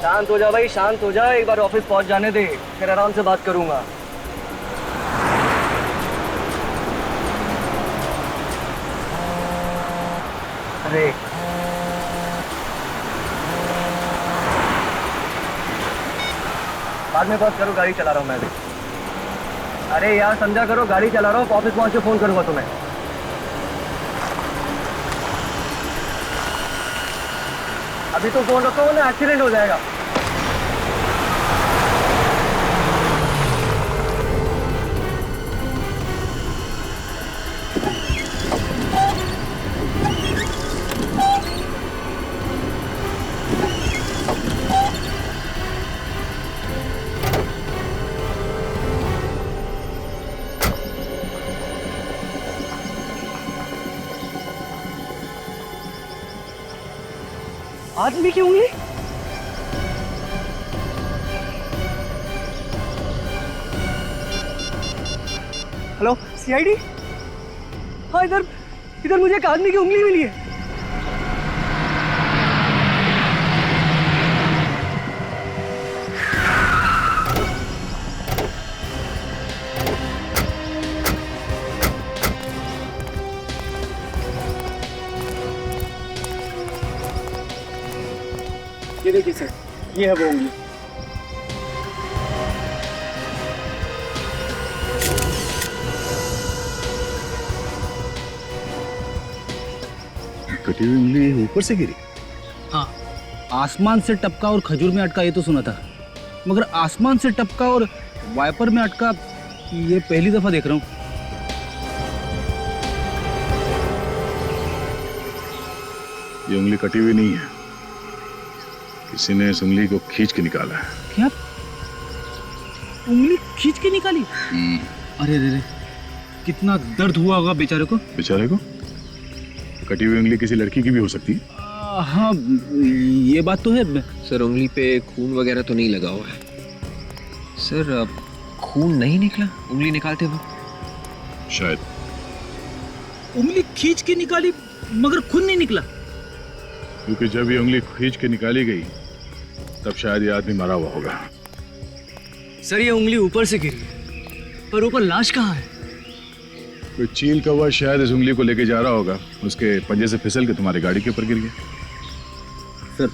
शांत हो जा भाई, शांत हो जा। एक बार ऑफिस पहुंच जाने दे, फिर आराम से बात करूंगा। अरे बाद में बात करो, गाड़ी चला रहा हूँ मैं भी। अरे यार समझा करो, गाड़ी चला रहा हूँ, ऑफिस पहुंच के फोन करूंगा तुम्हें। अभी तो फोन रखो ना, एक्सीडेंट हो जाएगा। आदमी की उंगली? Hello CID? हाँ, इधर इधर मुझे एक आदमी की उंगली मिली है। ये देखिए सर, ये है वो उंगली। कटी हुई उंगली ऊपर से गिरी? हाँ, आसमान से टपका और खजूर में अटका ये तो सुना था, मगर आसमान से टपका और वाइपर में अटका ये पहली दफा देख रहा हूँ। ये उंगली कटी हुई नहीं है, किसी ने इस उंगली को खींच के निकाला है। क्या? उंगली खींच के निकाली? अरे रे, कितना दर्द हुआ होगा बेचारे को। बेचारे को? कटी हुई उंगली किसी लड़की की भी हो सकती है। हाँ, ये बात तो है। सर उंगली पे खून वगैरह तो नहीं लगा हुआ है। सर खून नहीं निकला उंगली निकालते वक्त? शायद। उंगली खींच के निकाली मगर खून नहीं निकला? क्योंकि जब ये उंगली खींच के निकाली गई तब शायद ये आदमी मरा हुआ होगा। सर ये उंगली ऊपर से गिरी है, पर ऊपर लाश कहाँ है? कोई चील कौवा शायद इस उंगली को लेके जा रहा होगा, उसके पंजे से फिसल के तुम्हारी गाड़ी के ऊपर गिर गया। सर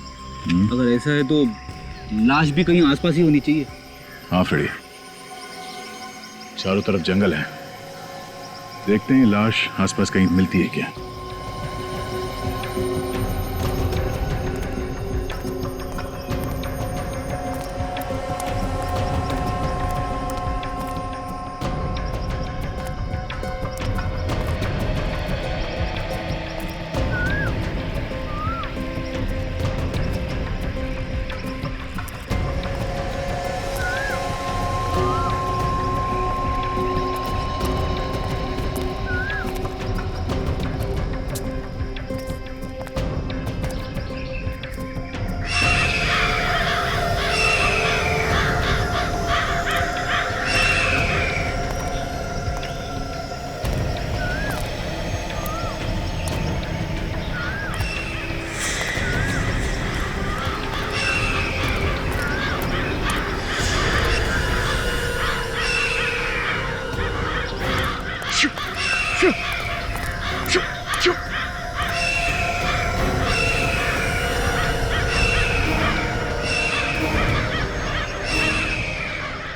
अगर ऐसा है तो लाश भी कहीं आसपास ही होनी चाहिए। हाँ फ्रेडी, चारों तरफ जंगल है, देखते हैं लाश आसपास कहीं मिलती है क्या।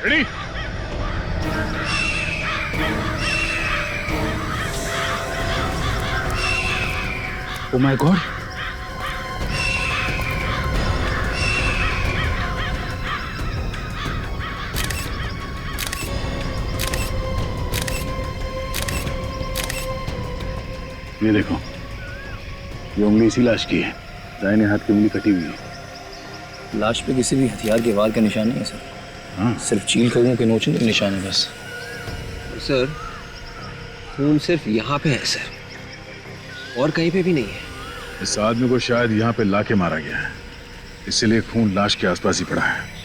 रेडी? ओ माय गॉड, ये देखो, ये उंगली इसी लाश की है, दाहिने हाथ की उंगली कटी हुई है। लाश पे किसी भी हथियार के वार का निशान नहीं है सर। हाँ, सिर्फ चील कौवों के नोचने के निशान है बस। सर खून सिर्फ यहाँ पे है सर, और कहीं पे भी नहीं है। इस आदमी को शायद यहाँ पे लाके मारा गया है, इसीलिए खून लाश के आसपास ही पड़ा है।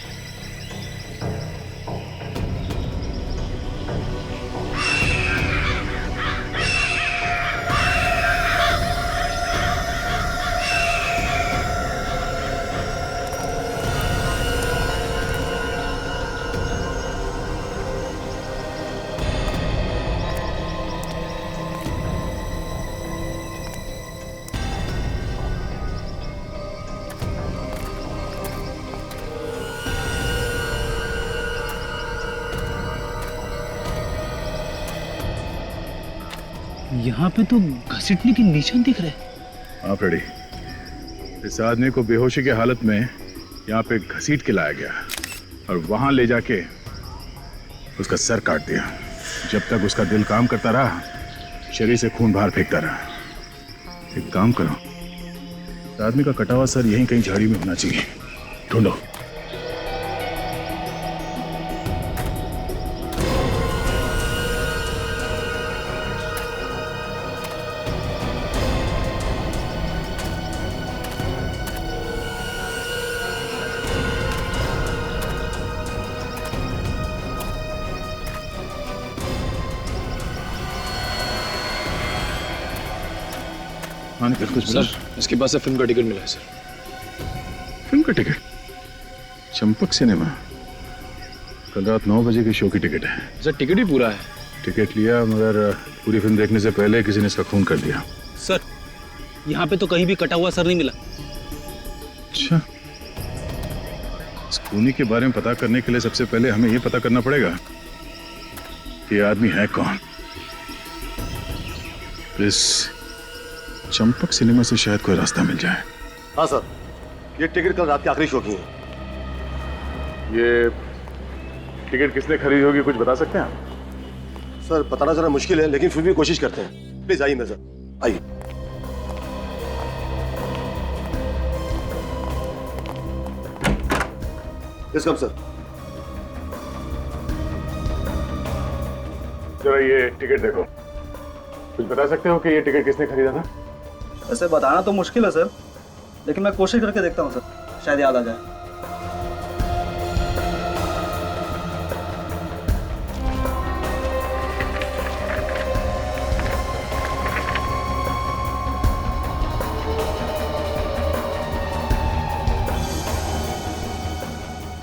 यहाँ पे तो घसीटने के निशान दिख रहे हैं। हाँ फ्रेडी, इस आदमी को बेहोशी की हालत में यहाँ पे घसीट के लाया गया और वहां ले जाके उसका सर काट दिया। जब तक उसका दिल काम करता रहा, शरीर से खून बाहर फेंकता रहा। एक काम करो, इस आदमी का कटा हुआ सर यहीं कहीं झाड़ी में होना चाहिए, ढूंढो। हाँ निकल, कुछ बोला? सर इसके पास से फिल्म का टिकट मिला है सर। फिल्म का टिकट? चंपक सिनेमा, कल रात 9 बजे के शो की टिकट है। सर टिकट भी पूरा है। टिकट लिया मगर पूरी फिल्म देखने से पहले किसी ने इसका खून कर दिया। सर यहाँ पे तो कहीं भी कटा हुआ सर नहीं मिला। अच्छा, इस खूनी के बारे में पता करने के लिए सबसे पहले हमें ये पता करना पड़ेगा कि ये आदमी है कौन। इस चंपक सिनेमा से शायद कोई रास्ता मिल जाए। हाँ सर, ये टिकट कल रात की आखिरी शो की है। ये टिकट किसने खरीदी होगी, कुछ बता सकते हैं आप? सर बताना जरा मुश्किल है, लेकिन फिर भी कोशिश करते हैं। प्लीज आइए मेरे साथ, आइए। Yes come sir. जरा ये टिकट देखो, कुछ बता सकते हो कि ये टिकट किसने खरीदा था? ऐसे बताना तो मुश्किल है सर, लेकिन मैं कोशिश करके देखता हूँ सर, शायद याद आ जाए।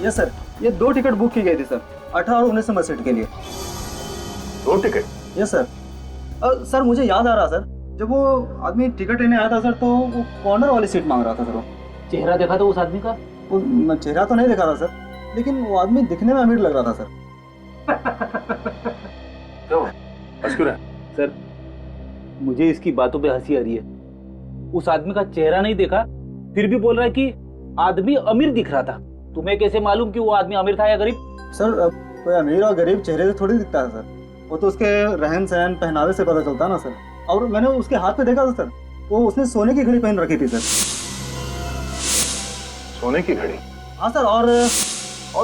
यस सर, ये 2 टिकट बुक की गई थी सर, 18 और 19 नंबर सीट के लिए। 2 टिकट? Yes sir. सर मुझे याद आ रहा सर, जब वो आदमी टिकट लेने आया था सर, तो वो कॉर्नर वाली सीट मांग रहा था सर। वो चेहरा देखा था उस आदमी का? वो चेहरा तो नहीं देखा था सर, लेकिन वो आदमी दिखने में अमीर लग रहा था सर। तो अस्कुरा, सर मुझे इसकी बातों पे हंसी आ रही है। उस आदमी का चेहरा नहीं देखा, फिर भी बोल रहा है कि आदमी अमीर दिख रहा था। तुम्हें कैसे मालूम कि वो आदमी अमीर था या गरीब? सर कोई अमीर और गरीब चेहरे से थोड़ी दिखता है सर, वो तो उसके रहन सहन पहनावे से पता चलता है ना सर। और मैंने उसके हाथ पे देखा था सर, वो उसने सोने की घड़ी पहन रखी थी सर। सोने की घड़ी? हाँ सर, और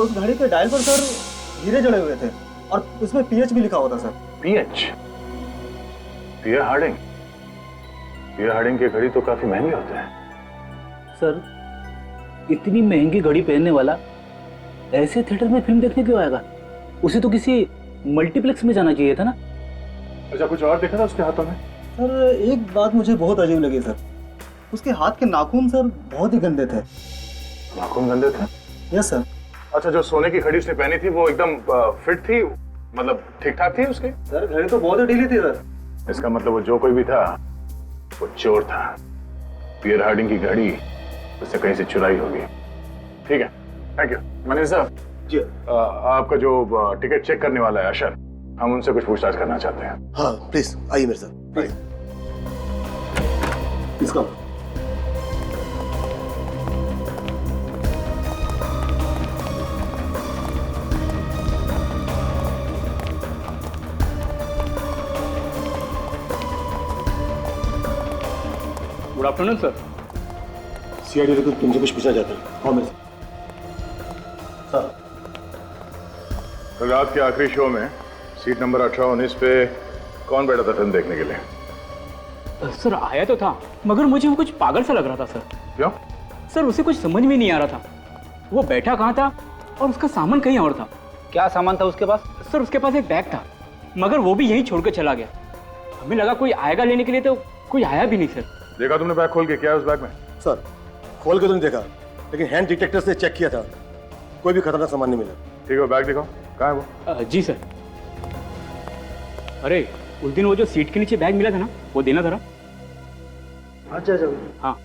उस घड़ी के डायल पर सर हीरे जड़े हुए थे और उसमें पीएच भी लिखा हुआ था सर। पीएच? पियर हार्डिंग? पियर हार्डिंग की घड़ी तो काफी महंगे होते हैं। सर इतनी महंगी घड़ी पहनने वाला ऐसे थिएटर में फिल्म देखने क्यों आएगा? उसे तो किसी मल्टीप्लेक्स में जाना चाहिए था ना। अच्छा, कुछ और देखा था उसके हाथों में? सर एक बात मुझे बहुत अजीब लगी सर, उसके हाथ के नाखून सर बहुत ही गंदे थे। नाखून गंदे थे? Yes sir. अच्छा, जो सोने की घड़ी उसने पहनी थी वो एकदम फिट थी, मतलब ठीक ठाक थी उसकी? सर घड़ी तो बहुत ही ढीली थी सर। इसका मतलब वो जो कोई भी था वो चोर था। पियर हार्डिंग की घड़ी उससे कहीं से चुराई होगी। ठीक है, थैंक यू। मैनेजर साहब जी। आपका जो टिकट चेक करने वाला है अशर, हम उनसे कुछ पूछताछ करना चाहते हैं। हाँ प्लीज आइए मेरे साथ, आइए। इसका गुड आफ्टरनून सर। सीआईडी को तुमसे कुछ पूछना चाहता हूँ। हाँ मेरे सर। कल रात के आखिरी शो में सीट नंबर 18-19 पे कौन बैठा था फिल्म देखने के लिए? सर आया तो था, मगर मुझे वो कुछ पागल सा लग रहा था सर। क्यों? सर उसे कुछ समझ में नहीं आ रहा था, वो बैठा कहाँ था और उसका सामान कहीं और था। क्या सामान था उसके पास? सर उसके पास एक बैग था, मगर वो भी यहीं छोड़कर चला गया। हमें लगा कोई आएगा लेने के लिए, तो कोई आया भी नहीं सर। देखा तुमने बैग खोल के? क्या है उस बैग में? सर खोल के तो नहीं देखा, लेकिन हैंड डिटेक्टर से चेक किया था, कोई भी खतरनाक सामान नहीं मिला। ठीक है, बैग दिखाओ, कहाँ है वो? जी सर। अरे उस दिन वो जो सीट के नीचे बैग मिला था ना, वो देना जरा। अच्छा अच्छा। हाँ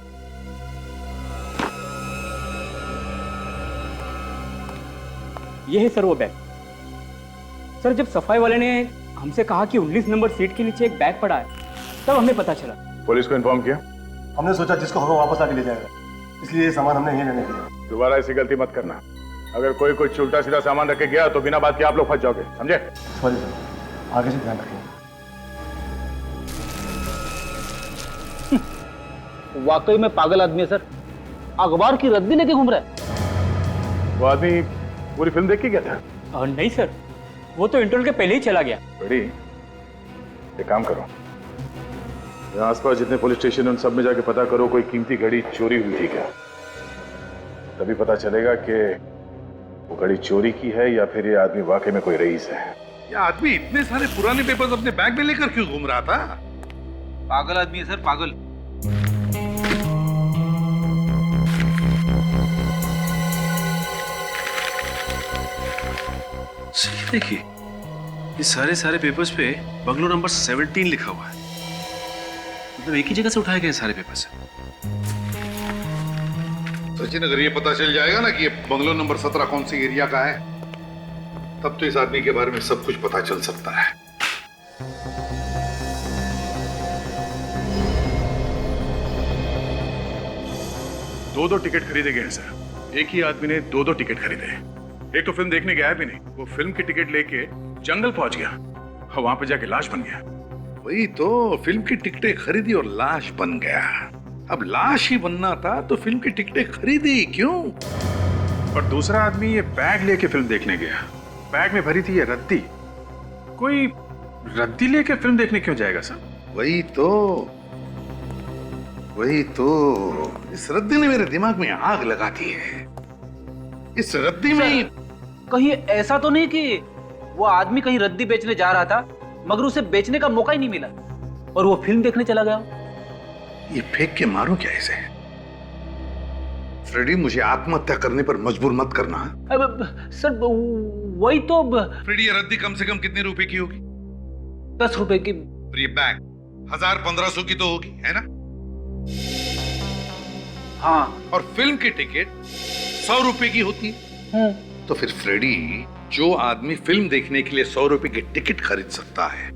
ये है सर वो बैग। सर जब सफाई वाले ने हमसे कहा कि 19 नंबर सीट के नीचे एक बैग पड़ा है, तब हमें पता चला। पुलिस को इन्फॉर्म किया? हमने सोचा जिसको होगा वापस आके ले जाएगा, इसलिए ये सामान हमने यहीं रहने दिया। दोबारा ऐसी गलती मत करना। अगर कोई कुछ उल्टा सीधा सामान रख के गया तो बिना बात के आप लोग फंस जाओगे, समझे? सॉरी सर, आगे से ध्यान रखेंगे। वाकई में पागल आदमी है सर, अखबार की रद्दी लेके घूम रहा है। वो आदमी पूरी फिल्म देख के गया था? और नहीं सर, वो तो इंटरवल के पहले ही चला गया। बड़ी एक काम करो, यहाँ आसपास जितने पुलिस स्टेशन उन सब में जाके पता करो कोई कीमती घड़ी चोरी हुई थी क्या। तभी पता चलेगा कि वो घड़ी चोरी की है या फिर ये आदमी वाकई में कोई रईस है। ये आदमी इतने सारे पुराने पेपर्स अपने बैग में लेकर क्यों घूम रहा था? पागल आदमी है सर, पागल। सही देखिए, ये सारे पेपर्स पे बंगलो नंबर 17 लिखा हुआ है। मतलब एक ही जगह से उठाए गए सारे पेपर्स। सचिन, अगर ये पता चल जाएगा ना कि ये बंगलो नंबर 17 कौन सी एरिया का है, तब तो इस आदमी के बारे में सब कुछ पता चल सकता है। दो टिकट खरीदे गए हैं सर। एक ही आदमी ने दो टिकट खरीदे हैं। एक तो फिल्म देखने गया भी नहीं, वो फिल्म की टिकट लेके जंगल पहुंच गया और वहां पे जाके लाश बन गया। वही तो, फिल्म की टिकटें खरीदी और लाश बन गया। अब लाश ही बनना था तो फिल्म की टिकटें खरीदी क्यों? और दूसरा आदमी ये बैग लेके फिल्म देखने गया। बैग में भरी थी ये रद्दी। कोई रद्दी लेके फिल्म देखने क्यों जाएगा सर? वही तो इस रद्दी ने मेरे दिमाग में आग लगा दी है। इस रद्दी में कहीं ऐसा तो नहीं कि वो आदमी कहीं रद्दी बेचने जा रहा था मगर उसे बेचने का मौका ही नहीं मिला और वो फिल्म देखने चला गया? ये फेंक के मारूं क्या इसे? फ्रेडी, मुझे आत्महत्या करने पर मजबूर मत करना। अब सर वही तो। फ्रेडी, ये रद्दी कम से कम कितने रुपए की होगी? 10 रुपए की। और ये बैग 1000-1500 की तो होगी, है ना? हाँ। और फिल्म की टिकट 100 रुपए की होती है। तो फिर फ्रेडी, जो आदमी फिल्म देखने के लिए 100 रुपए की टिकट खरीद सकता है,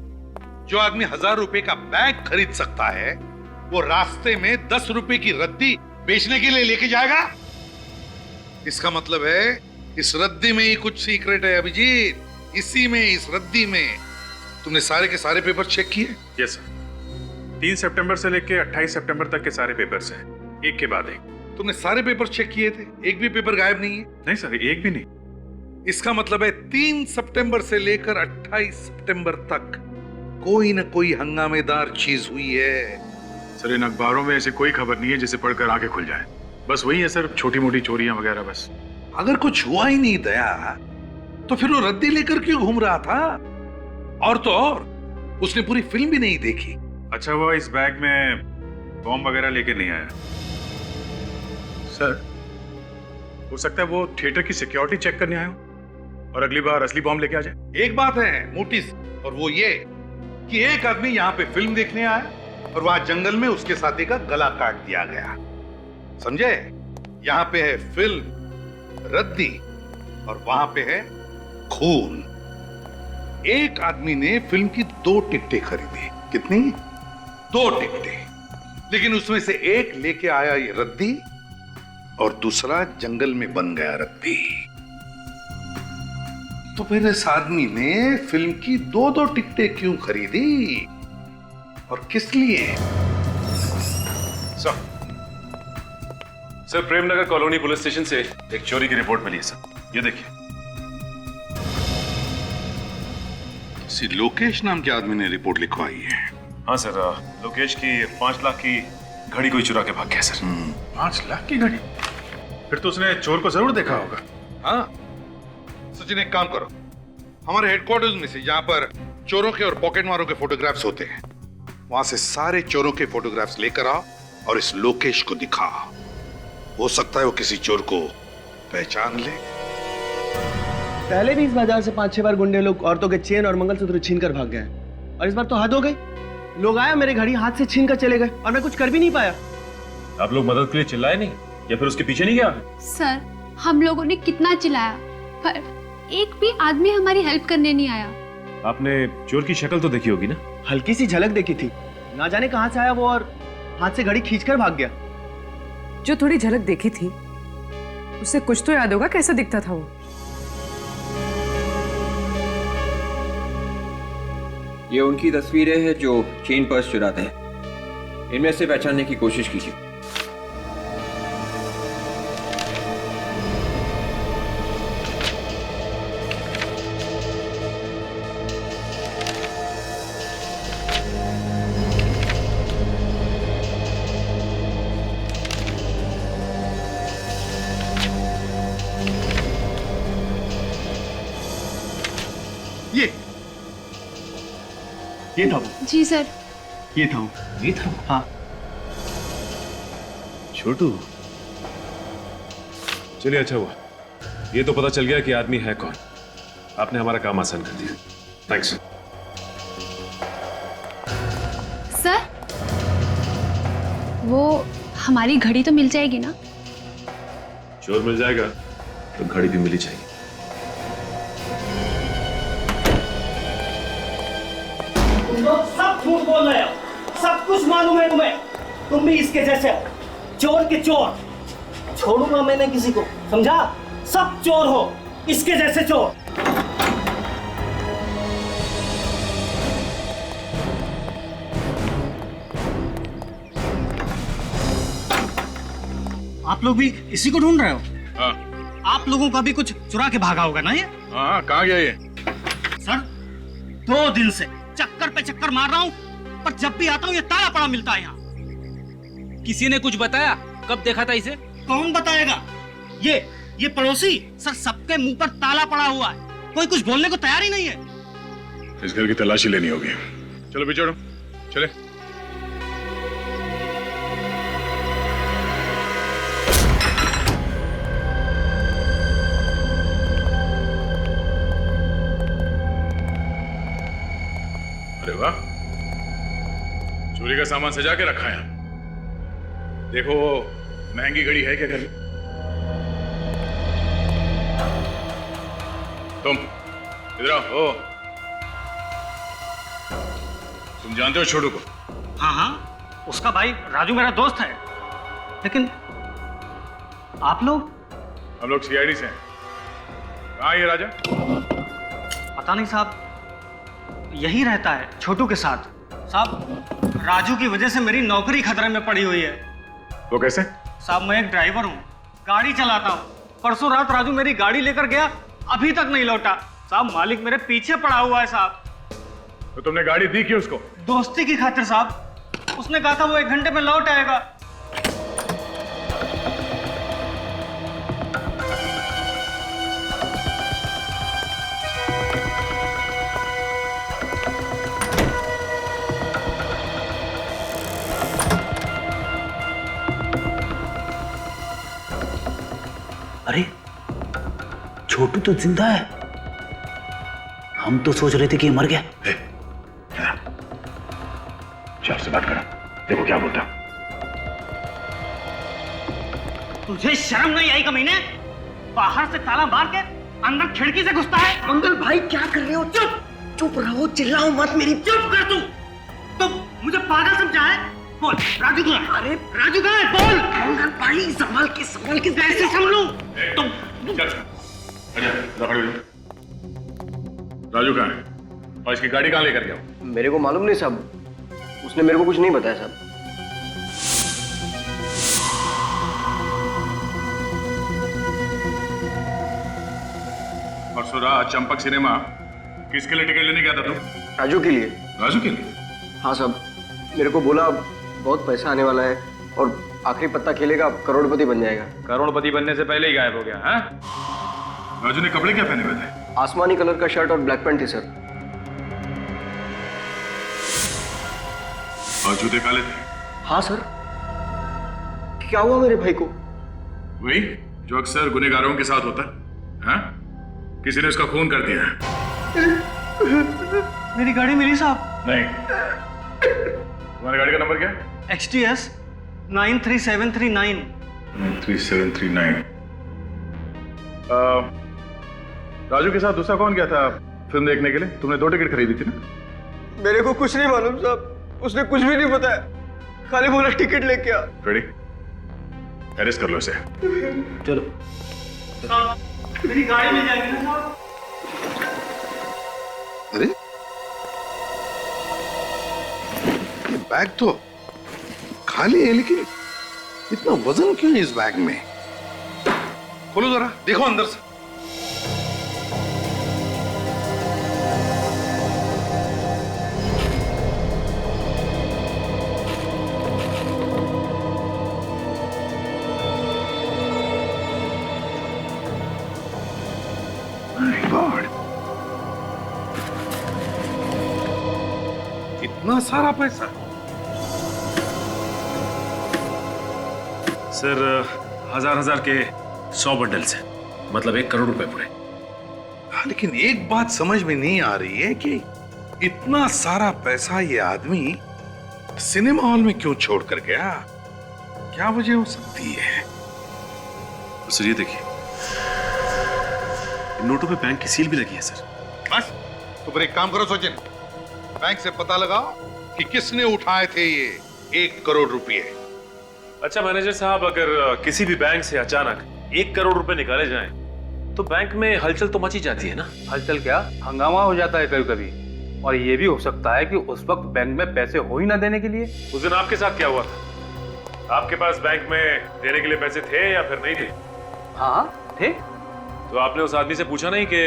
जो आदमी 1000 रुपए का बैग खरीद सकता है, वो रास्ते में 10 रुपए की रद्दी बेचने के लिए लेके जाएगा? इसका मतलब है इस रद्दी में ही कुछ सीक्रेट है अभिजीत। इसी में, इस रद्दी में। तुमने सारे के सारे पेपर चेक किए? Yes sir. 3 सितंबर से लेके 28 सितंबर तक के सारे पेपर्स हैं, एक के बाद एक। तुमने सारे पेपर चेक किए थे? एक भी पेपर गायब नहीं है? नहीं सर, एक भी नहीं। इसका मतलब है 3 सितंबर से लेकर 28 सितंबर तक कोई न कोई हंगामेदार चीज हुई है। सर, इन अखबारों में ऐसी कोई खबर नहीं है जिसे पढ़कर आंखें खुल जाए। बस वही है सर, छोटी मोटी चोरियां वगैरह बस। अगर कुछ हुआ ही नहीं दया, तो फिर वो रद्दी लेकर क्यों घूम रहा था? और तो और, उसने पूरी फिल्म भी नहीं देखी। अच्छा हुआ इस बैग में बॉम्ब वगैरह लेके नहीं आया। सर, हो सकता है वो थिएटर की सिक्योरिटी चेक करने आया हो और अगली बार असली बॉम्ब लेके आ जाए। एक बात है मोटी, और वो ये कि एक आदमी यहाँ पे फिल्म देखने आया और वहां जंगल में उसके साथी का गला काट दिया गया। समझे? यहाँ पे है फिल्म, रद्दी, और वहां पे है खून। एक आदमी ने फिल्म की 2 टिकटें खरीदी। कितनी? 2 टिकटें। लेकिन उसमें से एक लेके आया ये रद्दी और दूसरा जंगल में बन गया रद्दी। तो फिर इस आदमी ने फिल्म की 2 टिकटें क्यों खरीदी और किस लिए? Sir, Premnagar colony police station से एक चोरी की रिपोर्ट मिली है सर। ये देखिए। किसी लोकेश नाम के आदमी ने रिपोर्ट लिखवाई है। हाँ सर, लोकेश की 5 लाख की घड़ी कोई चुरा के भाग गया सर। 5 लाख की घड़ी? फिर तो उसने चोर को जरूर देखा होगा। हाँ सचिन, एक काम करो, हमारे हेडक्वार्टर्स में से जहां पर चोरों के और पॉकेट मारों के फोटोग्राफ्स होते हैं, वहां से सारे चोरों के फोटोग्राफ्स लेकर आओ और इस लोकेश को दिखाओ। हो सकता है वो किसी चोर को पहचान ले। पहले भी इस बाजार से 5-6 बार गुंडे लोग औरतों के चेन और मंगलसूत्र छीन कर भाग गए, और इस बार तो हद हो गई। लोग आया, मेरे घड़ी हाथ से छीन कर चले गए और मैं कुछ कर भी नहीं पाया। आप लोग मदद के लिए चिल्लाए नहीं या फिर उसके पीछे नहीं गया? सर, हम लोगों ने कितना चिल्लाया पर एक भी आदमी हमारी हेल्प करने नहीं आया। आपने चोर की शक्ल तो देखी होगी ना? हल्की सी झलक देखी थी, ना जाने कहां से आया वो और हाथ से घड़ी खींचकर भाग गया। जो थोड़ी झलक देखी थी उससे कुछ तो याद होगा कैसा दिखता था वो। ये उनकी तस्वीरें हैं जो चेन पर्स चुराते हैं। इनमें से पहचानने की कोशिश कीजिए। ये था वो। जी सर। ये था वो। ये था। हाँ। छोटू, चलिए अच्छा हुआ, ये तो पता चल गया कि आदमी है कौन। आपने हमारा काम आसान कर दिया। थैंक्स। सर वो हमारी घड़ी तो मिल जाएगी ना? चोर मिल जाएगा तो घड़ी भी मिली जाएगी। तुम लोग सब झूठ बोल रहे हो, सब कुछ मालूम है तुम्हें। तुम भी इसके जैसे हो, चोर के चोर। छोड़ूंगा मैंने किसी को, समझा? सब चोर हो, इसके जैसे चोर। आप लोग भी इसी को ढूंढ रहे हो? हाँ। आप लोगों का भी कुछ चुरा के भागा होगा ना ये? हाँ, कहाँ गया ये? सर 2 दिन से चक्कर पे चक्कर मार रहा हूँ, पर जब भी आता हूँ ये ताला पड़ा मिलता है यहाँ। किसी ने कुछ बताया? कब देखा था इसे? कौन बताएगा? ये पड़ोसी। सर सबके मुंह पर ताला पड़ा हुआ है, कोई कुछ बोलने को तैयार ही नहीं है। इस घर की तलाशी लेनी होगी। चलो बिछोड़ो, चले। अरे वाह, चोरी का सामान सजा के रखा है। देखो महंगी घड़ी है क्या घर में? तुम इधर आओ। ओ, तुम जानते हो छोटू को? हाँ हाँ, उसका भाई राजू मेरा दोस्त है। लेकिन आप लोग? हम लोग सीआईडी से हैं। कहाँ है ये राजा? पता नहीं साहब, यही रहता है छोटू के साथ। साहब राजू की वजह से मेरी नौकरी खतरे में पड़ी हुई है। वो कैसे? साहब मैं एक ड्राइवर हूँ, गाड़ी चलाता हूँ। परसों रात राजू मेरी गाड़ी लेकर गया, अभी तक नहीं लौटा। साहब मालिक मेरे पीछे पड़ा हुआ है साहब। तो तुमने गाड़ी दी क्यों उसको? दोस्ती की खातिर साहब। उसने कहा था वो 1 घंटे में लौट आएगा। अरे छोटू तो जिंदा है। हम तो सोच रहे थे कि ये मर गया। चार से बात करो, देखो क्या बोलता। तुझे शर्म नहीं आई कमीने? बाहर से ताला मार के अंदर खिड़की से घुसता है। मंगल भाई क्या कर रहे हो? चुप चुप रहो, चिल्लाओ मत। मेरी चुप कर तू मुझे पागल समझा है? बोल राजू कहाँ है? अरे राजू कहाँ है? बोल। मंगल भाई संभाल के कैसे संभलूं? तुम राजू कहाँ है और इसकी गाड़ी कहाँ लेकर गया? मेरे को मालूम नहीं साहब, उसने मेरे को कुछ नहीं बताया साहब। परसों रात चंपक सिनेमा किसके लिए टिकट लेने गया था तुम? राजू के लिए। राजू के लिए? हाँ साहब, मेरे को बोला बहुत पैसा आने वाला है और आखिरी पत्ता खेलेगा, करोड़पति बन जाएगा। करोड़पति बनने से पहले ही गायब हो गया। हाँ, राजू ने कपड़े क्या पहने हुए थे? आसमानी कलर का शर्ट और ब्लैक पैंट थी सर। और जूते काले थे? हाँ सर। क्या हुआ मेरे भाई को? वही जो अक्सर गुनहगारों के साथ होता है। हाँ? किसी ने उसका खून कर दिया। मेरी गाड़ी मिली साहब? नहीं। तुम्हारी गाड़ी का नंबर क्या है? XTS 93739। 93739। राजू के साथ दूसरा कौन गया था फिल्म देखने के लिए? तुमने 2 टिकट खरीदी थी ना? मेरे को कुछ नहीं मालूम साहब, उसने कुछ भी नहीं बताया, खाली बोला टिकट लेके आ। रेडी, अरेस्ट कर लो इसे। चलो। मेरी गाड़ी में जाएगी ना साहब? अरे ये बैग तो खाली है, लेकिन इतना वजन क्यों है इस बैग में? खोलो जरा, देखो अंदर से। My God, इतना सारा पैसा? सर 1000 के 100 बंडल्स हैं, मतलब 1 करोड़ रुपए पूरे। हाँ, लेकिन एक बात समझ में नहीं आ रही है कि इतना सारा पैसा ये आदमी सिनेमा हॉल में क्यों छोड़ कर गया? क्या वजह हो सकती है? सर ये देखिए, इन नोटों पे बैंक की सील भी लगी है सर। बस, तो फिर एक काम करो सचिन, बैंक से पता लगाओ कि किसने उठाए थे ये 1 करोड़ रुपए। अच्छा मैनेजर साहब, अगर किसी भी बैंक से अचानक 1 करोड़ रुपए निकाले जाएं, तो बैंक में हलचल तो मची जाती है ना? हलचल क्या, हंगामा हो जाता है कभी कभी। और ये भी हो सकता है कि उस वक्त बैंक में पैसे हो ही ना देने के लिए। उस दिन आपके साथ क्या हुआ था? आपके पास बैंक में देने के लिए पैसे थे या फिर नहीं थे? हाँ थे। तो आपने उस आदमी से पूछा नहीं कि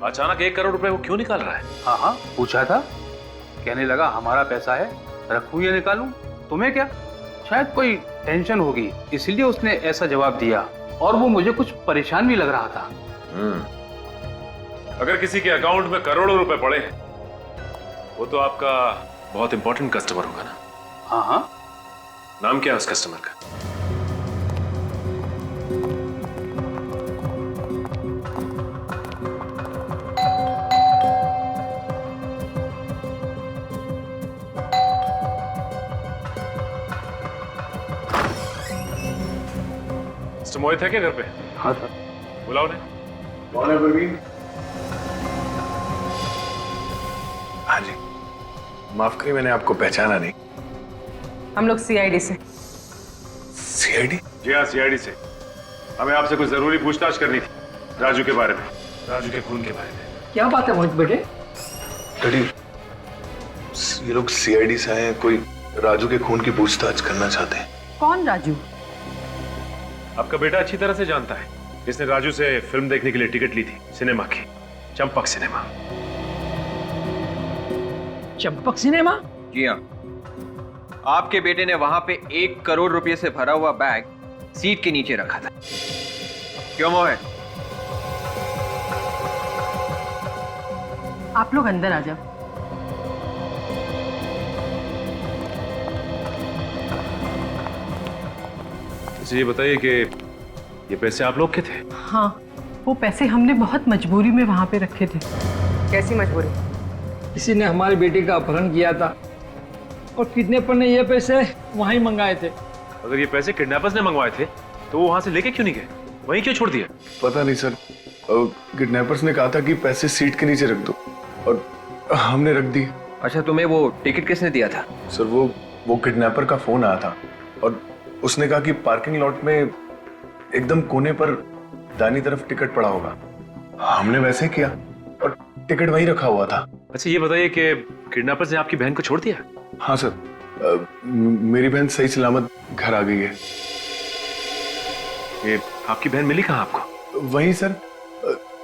अचानक 1 करोड़ रुपए वो क्यों निकाल रहा है? हाँ पूछा था। कहने लगा हमारा पैसा है, रखूं या निकालूं, तुम्हें क्या? शायद कोई टेंशन होगी, इसलिए उसने ऐसा जवाब दिया। और वो मुझे कुछ परेशान भी लग रहा था। अगर किसी के अकाउंट में करोड़ों रुपए पड़े हैं, वो तो आपका बहुत इंपॉर्टेंट कस्टमर होगा ना? हाँ। नाम क्या है उस कस्टमर का? मिस्टर मोहित है क्या घर पे? हाँ सर। बुलाओ ने। कौन है प्रवीण? हाँ जी, माफ करिए, मैंने आपको पहचाना नहीं। हम लोग सीआईडी से। सीआईडी? जी हाँ, सीआईडी से। हमें आपसे कुछ जरूरी पूछताछ करनी थी, राजू के बारे में, राजू के खून के बारे में। क्या बात है मोहित बेटे? डैडी, ये लोग सीआईडी से आए हैं, कोई राजू के खून की पूछताछ करना चाहते हैं। कौन राजू? आपका बेटा अच्छी तरह से जानता है, इसने राजू से फिल्म देखने के लिए टिकट ली थी, सिनेमा की, चंपक सिनेमा। चंपक सिनेमा? जी हाँ, आपके बेटे ने वहां पे 1 करोड़ रुपए से भरा हुआ बैग सीट के नीचे रखा था। क्यों मोहित? आप लोग अंदर आ जाओ। अच्छा ये बताइए कि ये पैसे आप लोग के थे? हाँ, वो पैसे हमने बहुत मजबूरी में वहां पे रखे थे। कैसी मजबूरी? किसी ने हमारे बेटे का अपहरण किया था और किडनैपर ने ये पैसे वहीं मंगाए थे। अगर ये पैसे किडनैपर्स ने मंगवाए थे तो वो वहां से लेके क्यों नहीं गए, वहीं क्यों छोड़ दिया? पता नहीं सर, किडनैपर्स ने कहा था कि पैसे सीट के नीचे रख दो और हमने रख दिए। अच्छा, तुम्हें वो टिकट किसने दिया था? सर वो किडनैपर का फोन आया था और उसने कहा कि पार्किंग लॉट में एकदम कोने पर दाहिनी तरफ टिकट पड़ा होगा। हमने वैसे किया और टिकट वहीं रखा हुआ था। अच्छा ये बताइए कि किडनैपर्स ने आपकी बहन को छोड़ दिया? हाँ सर, मेरी बहन सही सलामत घर आ गई है। ये आपकी बहन मिली कहाँ आपको? वहीं सर,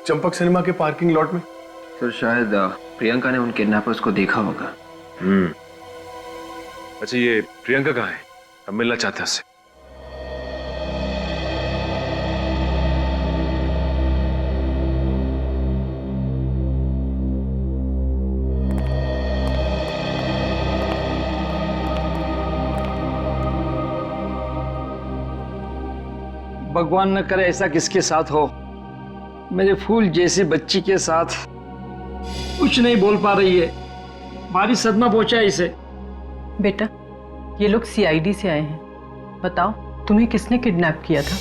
चंपक सिनेमा के पार्किंग लॉट में। सर शायद प्रियंका ने उन किडनैपर्स को देखा होगा। अच्छा ये प्रियंका कहाँ है? हम मिलना चाहते हैं उससे। भगवान न करे ऐसा किसके साथ हो। मेरे फूल जैसी बच्ची के साथ कुछ नहीं बोल पा रही है, भारी सदमा पहुंचा है इसे। बेटा, ये लोग सीआईडी से आए हैं। बताओ, तुम्हें किसने किडनैप किया था?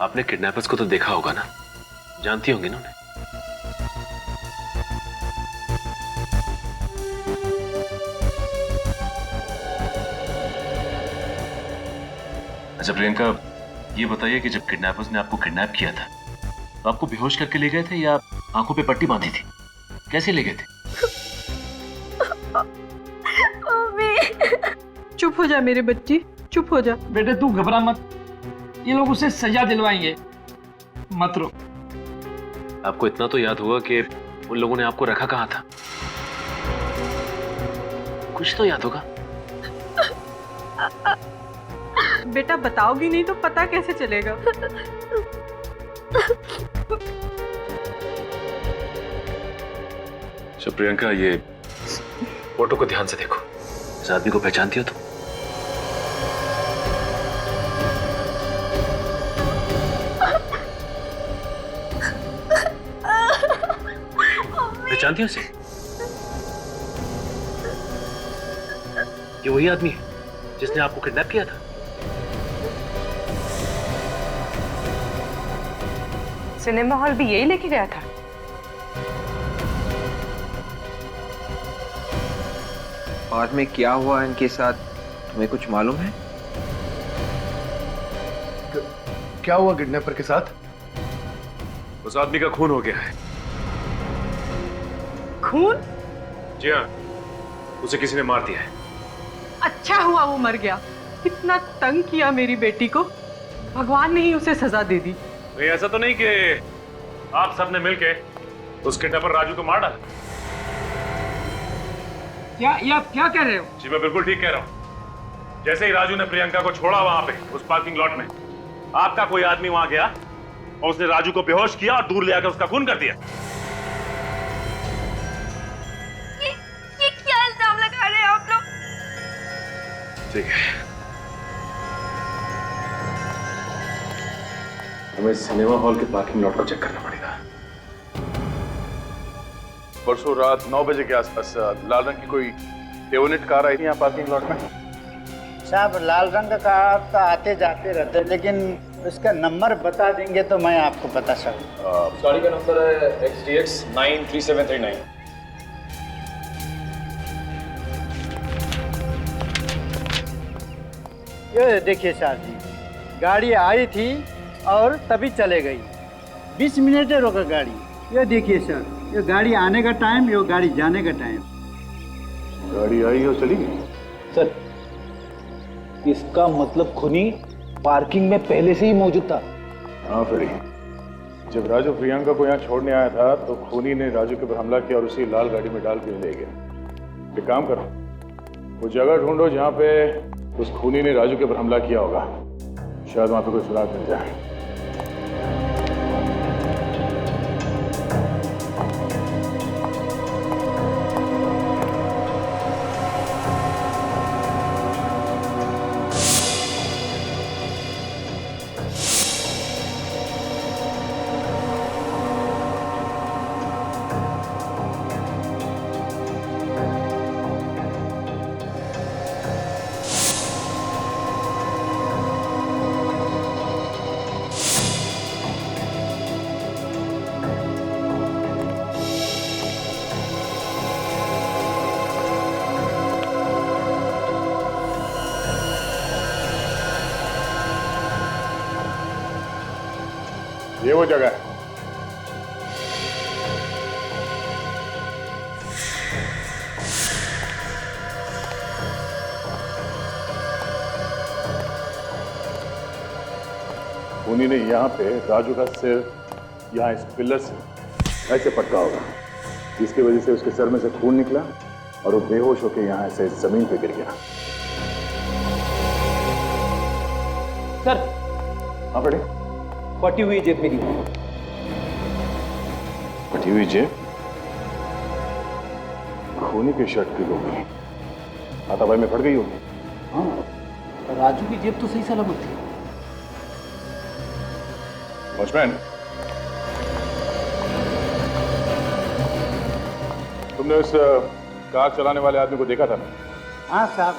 आपने किडनैपर्स को तो देखा होगा ना, जानती होंगी ना उन्हें। अच्छा प्रियंका, ये बताइए कि जब किडनैपर्स ने आपको किडनैप किया था तो आपको बेहोश करके ले गए थे या आंखों पे पट्टी बांधी थी? कैसे ले गए थे? चुप हो जा मेरे बच्ची, चुप हो जा। बेटे तू घबरा मत, ये लोग उसे सजा दिलवाएंगे, मत रो। आपको इतना तो याद होगा कि उन लोगों ने आपको रखा कहाँ था? कुछ तो याद होगा। बेटा बताओगी नहीं तो पता कैसे चलेगा? अच्छा प्रियंका, ये फोटो को ध्यान से देखो। इस आदमी को पहचानती हो तुम? पहचानती हो इसे? ये वही आदमी है जिसने आपको किडनैप किया था। सिनेमा हॉल भी यही लेके गया था। बाद में क्या हुआ इनके साथ, तुम्हें कुछ मालूम है? क्या हुआ किडनैपर के साथ? उस आदमी का खून हो गया है। खून? जी हाँ, उसे किसी ने मार दिया है। अच्छा हुआ वो मर गया। कितना तंग किया मेरी बेटी को, भगवान ने ही उसे सजा दे दी। नहीं, ऐसा तो नहीं कि आप सबने मिलके उस किडनैपर राजू को मार डाला? क्या ये आप क्या कह रहे हो? जी मैं बिल्कुल ठीक कह रहा हूँ। जैसे ही राजू ने प्रियंका को छोड़ा वहां पे उस पार्किंग लॉट में, आपका कोई आदमी वहां गया और उसने राजू को बेहोश किया और दूर ले आकर उसका खून कर दिया। ये क्या इल्जाम लगा रहे हैं आप लोग? ठीक है, हमें सिनेमा हॉल के पार्किंग लॉट को चेक करना पड़ेगा। परसों रात 9 बजे के आसपास लाल रंग की कोई डेवोनेट कार आई थी यहाँ पार्किंग लॉट में। साहब लाल रंग का कार तो आते जाते रहते, लेकिन उसका नंबर बता देंगे तो मैं आपको बता सकूँ। गाड़ी का नंबर है XDX 93739। ये देखिए साहब जी, गाड़ी आई थी और तभी चले गई। 20 मिनट रोका गाड़ी। ये देखिए सर, ये गाड़ी आने का टाइम, ये गाड़ी जाने का टाइम। गाड़ी आई और चली गई। सर, इसका मतलब खूनी पार्किंग में पहले से ही मौजूद था। हाँ फ्रेडी, जब राजू प्रियंका को यहाँ छोड़ने आया था तो खूनी ने राजू के ऊपर हमला किया और उसी लाल गाड़ी में डाल के ले गया। एक काम करो, वो जगह ढूंढो जहाँ पे उस खूनी ने राजू के ऊपर हमला किया होगा, शायद वहाँ पे कोई सुराग मिल जाए। ये वो जगह है। खूनी ने यहाँ पे राजू का सिर यहाँ इस पिलर से ऐसे पटका होगा, जिसकी वजह से उसके सर में से खून निकला और वो बेहोश होकर यहाँ ऐसे जमीन पे गिर गया। सर, हाँ बड़े, फटी हुई जेब मेरी। फटी हुई जेब? खूनी की शर्ट की होगी, हाथापाई में फट गई होगी। हाँ, राजू की जेब तो सही सलामत थी। वॉचमैन, तुमने उस कार चलाने वाले आदमी को देखा था ना? हाँ साहब,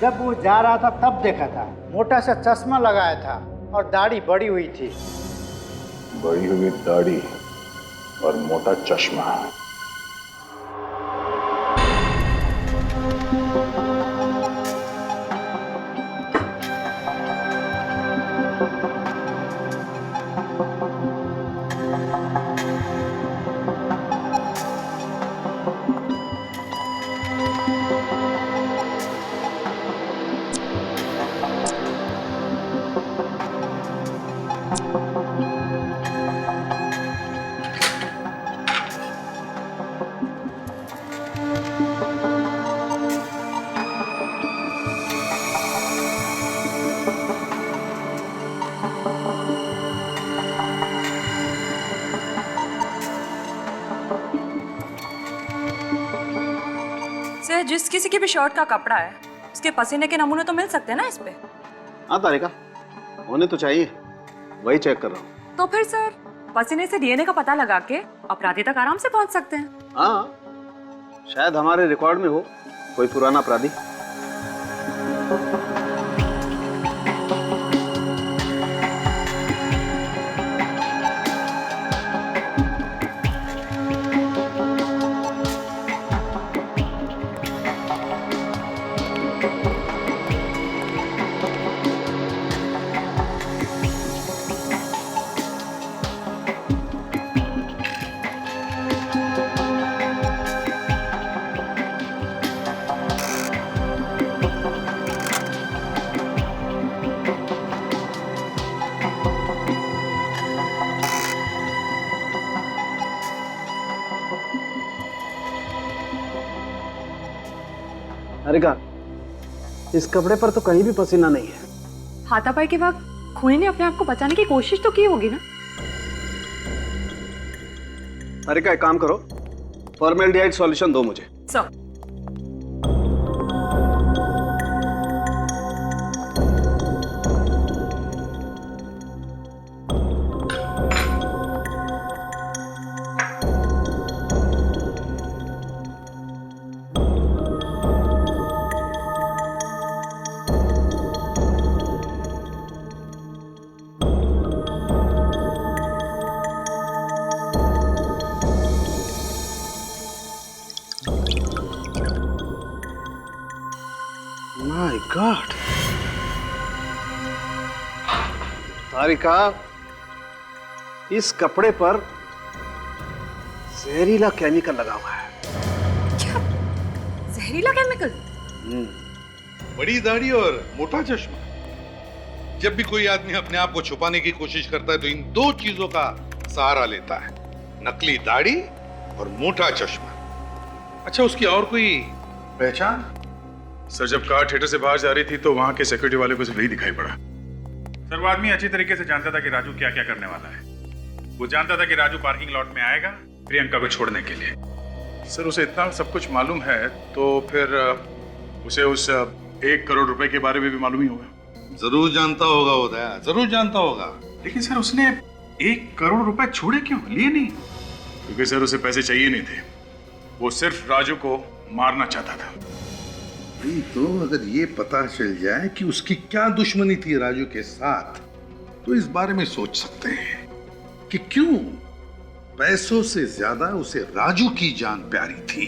जब वो जा रहा था तब देखा था। मोटा सा चश्मा लगाया था और दाढ़ी बड़ी हुई थी। बड़ी हुई दाढ़ी और मोटा चश्मा। सर, जिस किसी की भी शर्ट का कपड़ा है उसके पसीने के नमूने तो मिल सकते हैं ना इस पे? हाँ तारिका, होने तो चाहिए, वही चेक कर रहा हूँ। तो फिर सर पसीने से डीएनए का पता लगा के अपराधी तक आराम से पहुंच सकते हैं। हाँ, शायद हमारे रिकॉर्ड में हो कोई पुराना अपराधी। तारिका, इस कपड़े पर तो कहीं भी पसीना नहीं है। हाथापाई के वक्त खूनी ने अपने आप को बचाने की कोशिश तो की होगी ना? तारिका, एक काम करो, फॉर्मेल्डिहाइड सॉल्यूशन दो मुझे। सर, माय गॉड, तारिका, इस कपड़े पर जहरीला केमिकल लगा हुआ है। क्या? जहरीला केमिकल? बड़ी दाढ़ी और मोटा चश्मा। जब भी कोई आदमी अपने आप को छुपाने की कोशिश करता है तो इन दो चीजों का सहारा लेता है, नकली दाढ़ी और मोटा चश्मा। अच्छा, उसकी और कोई पहचान? सर, जब कार थिएटर से बाहर जा रही थी तो वहां के सिक्योरिटी वाले को सिर्फ वही दिखाई पड़ा। सर, वो आदमी अच्छी तरीके से जानता था कि राजू क्या क्या करने वाला है। वो जानता था कि राजू पार्किंग लॉट में आएगा प्रियंका को छोड़ने के लिए। सर, उसे इतना सब कुछ मालूम है तो फिर उसे उस 1 करोड़ रुपए के बारे में भी मालूम ही होगा। जरूर जानता होगा वो दया, जरूर जानता होगा। लेकिन सर, उसने 1 करोड़ रुपए छोड़े क्यों, लिए नहीं? क्योंकि सर उसे पैसे चाहिए नहीं थे, वो सिर्फ राजू को मारना चाहता था। तो अगर ये पता चल जाए कि उसकी क्या दुश्मनी थी राजू के साथ, तो इस बारे में सोच सकते हैं कि क्यों पैसों से ज्यादा उसे राजू की जान प्यारी थी।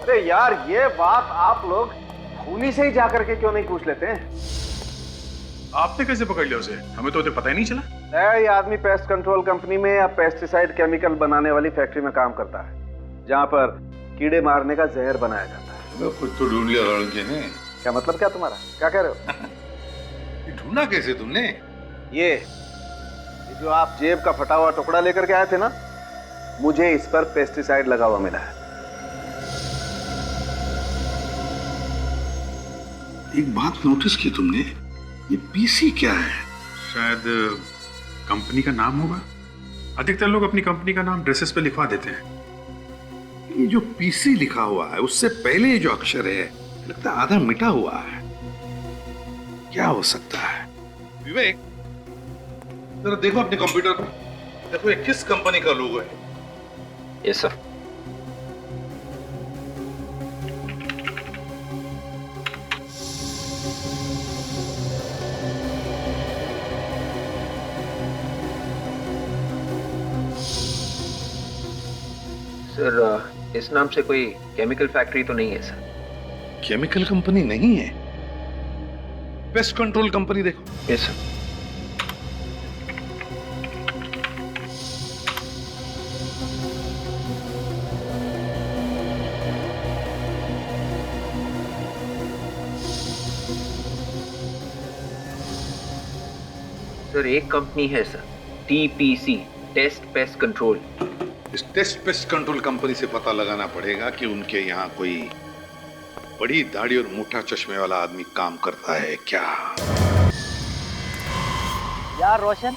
अरे यार, ये बात आप लोग खूनी से ही जाकर के क्यों नहीं पूछ लेते हैं? आपने कैसे पकड़ लिया उसे? हमें तो पता ही नहीं चला। ये आदमी पेस्ट कंट्रोल कंपनी में या पेस्टिसाइड केमिकल बनाने वाली फैक्ट्री में काम करता है, जहाँ पर कीड़े मारने का जहर बनाया जाता है। कुछ तो ढूंढ लिया लड़के ने। क्या मतलब क्या तुम्हारा? क्या कह रहे हो? ढूंढा कैसे तुमने? ये जो आप जेब का फटा हुआ टुकड़ा लेकर के आए थे ना, मुझे इस पर पेस्टिसाइड लगा हुआ मिला है। एक बात नोटिस की तुमने, ये पीसी क्या है? शायद कंपनी का नाम होगा। अधिकतर लोग अपनी कंपनी का नाम ड्रेसेस पे लिखवा देते हैं। ये जो पीसी लिखा हुआ है उससे पहले जो अक्षर है लगता है आधा मिटा हुआ है। क्या हो सकता है? विवेक, जरा देखो अपने कंप्यूटर पर, देखो ये किस कंपनी का लोगो है। Yes sir. सर इस नाम से कोई केमिकल फैक्ट्री तो नहीं है सर? केमिकल कंपनी नहीं है, पेस्ट कंट्रोल कंपनी देखो। Yes sir. सर एक कंपनी है sir, TPC, test pest control. इस टेस्ट पेस्ट कंट्रोल कंपनी से पता लगाना पड़ेगा कि उनके यहाँ कोई बड़ी दाढ़ी और मोटा चश्मे वाला आदमी काम करता है क्या। यार रोशन,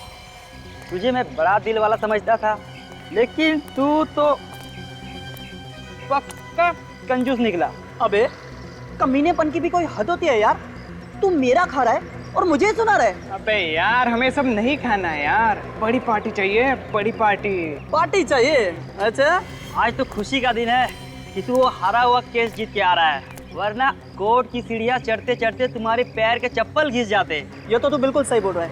तुझे मैं बड़ा दिल वाला समझता था, लेकिन तू तो पक्का कंजूस निकला। अबे कमीनेपन की भी कोई हद होती है यार। तू मेरा खा रहा है और मुझे सुना रहा है। अबे यार हमें सब नहीं खाना है यार, बड़ी पार्टी चाहिए, बड़ी पार्टी। पार्टी चाहिए? अच्छा, आज तो खुशी का दिन है कि तू वो हारा हुआ केस जीत के आ रहा है, वरना कोर्ट की सीढ़ियाँ चढ़ते चढ़ते तुम्हारे पैर के चप्पल घिस जाते। ये तो तू बिल्कुल सही बोल रहा है।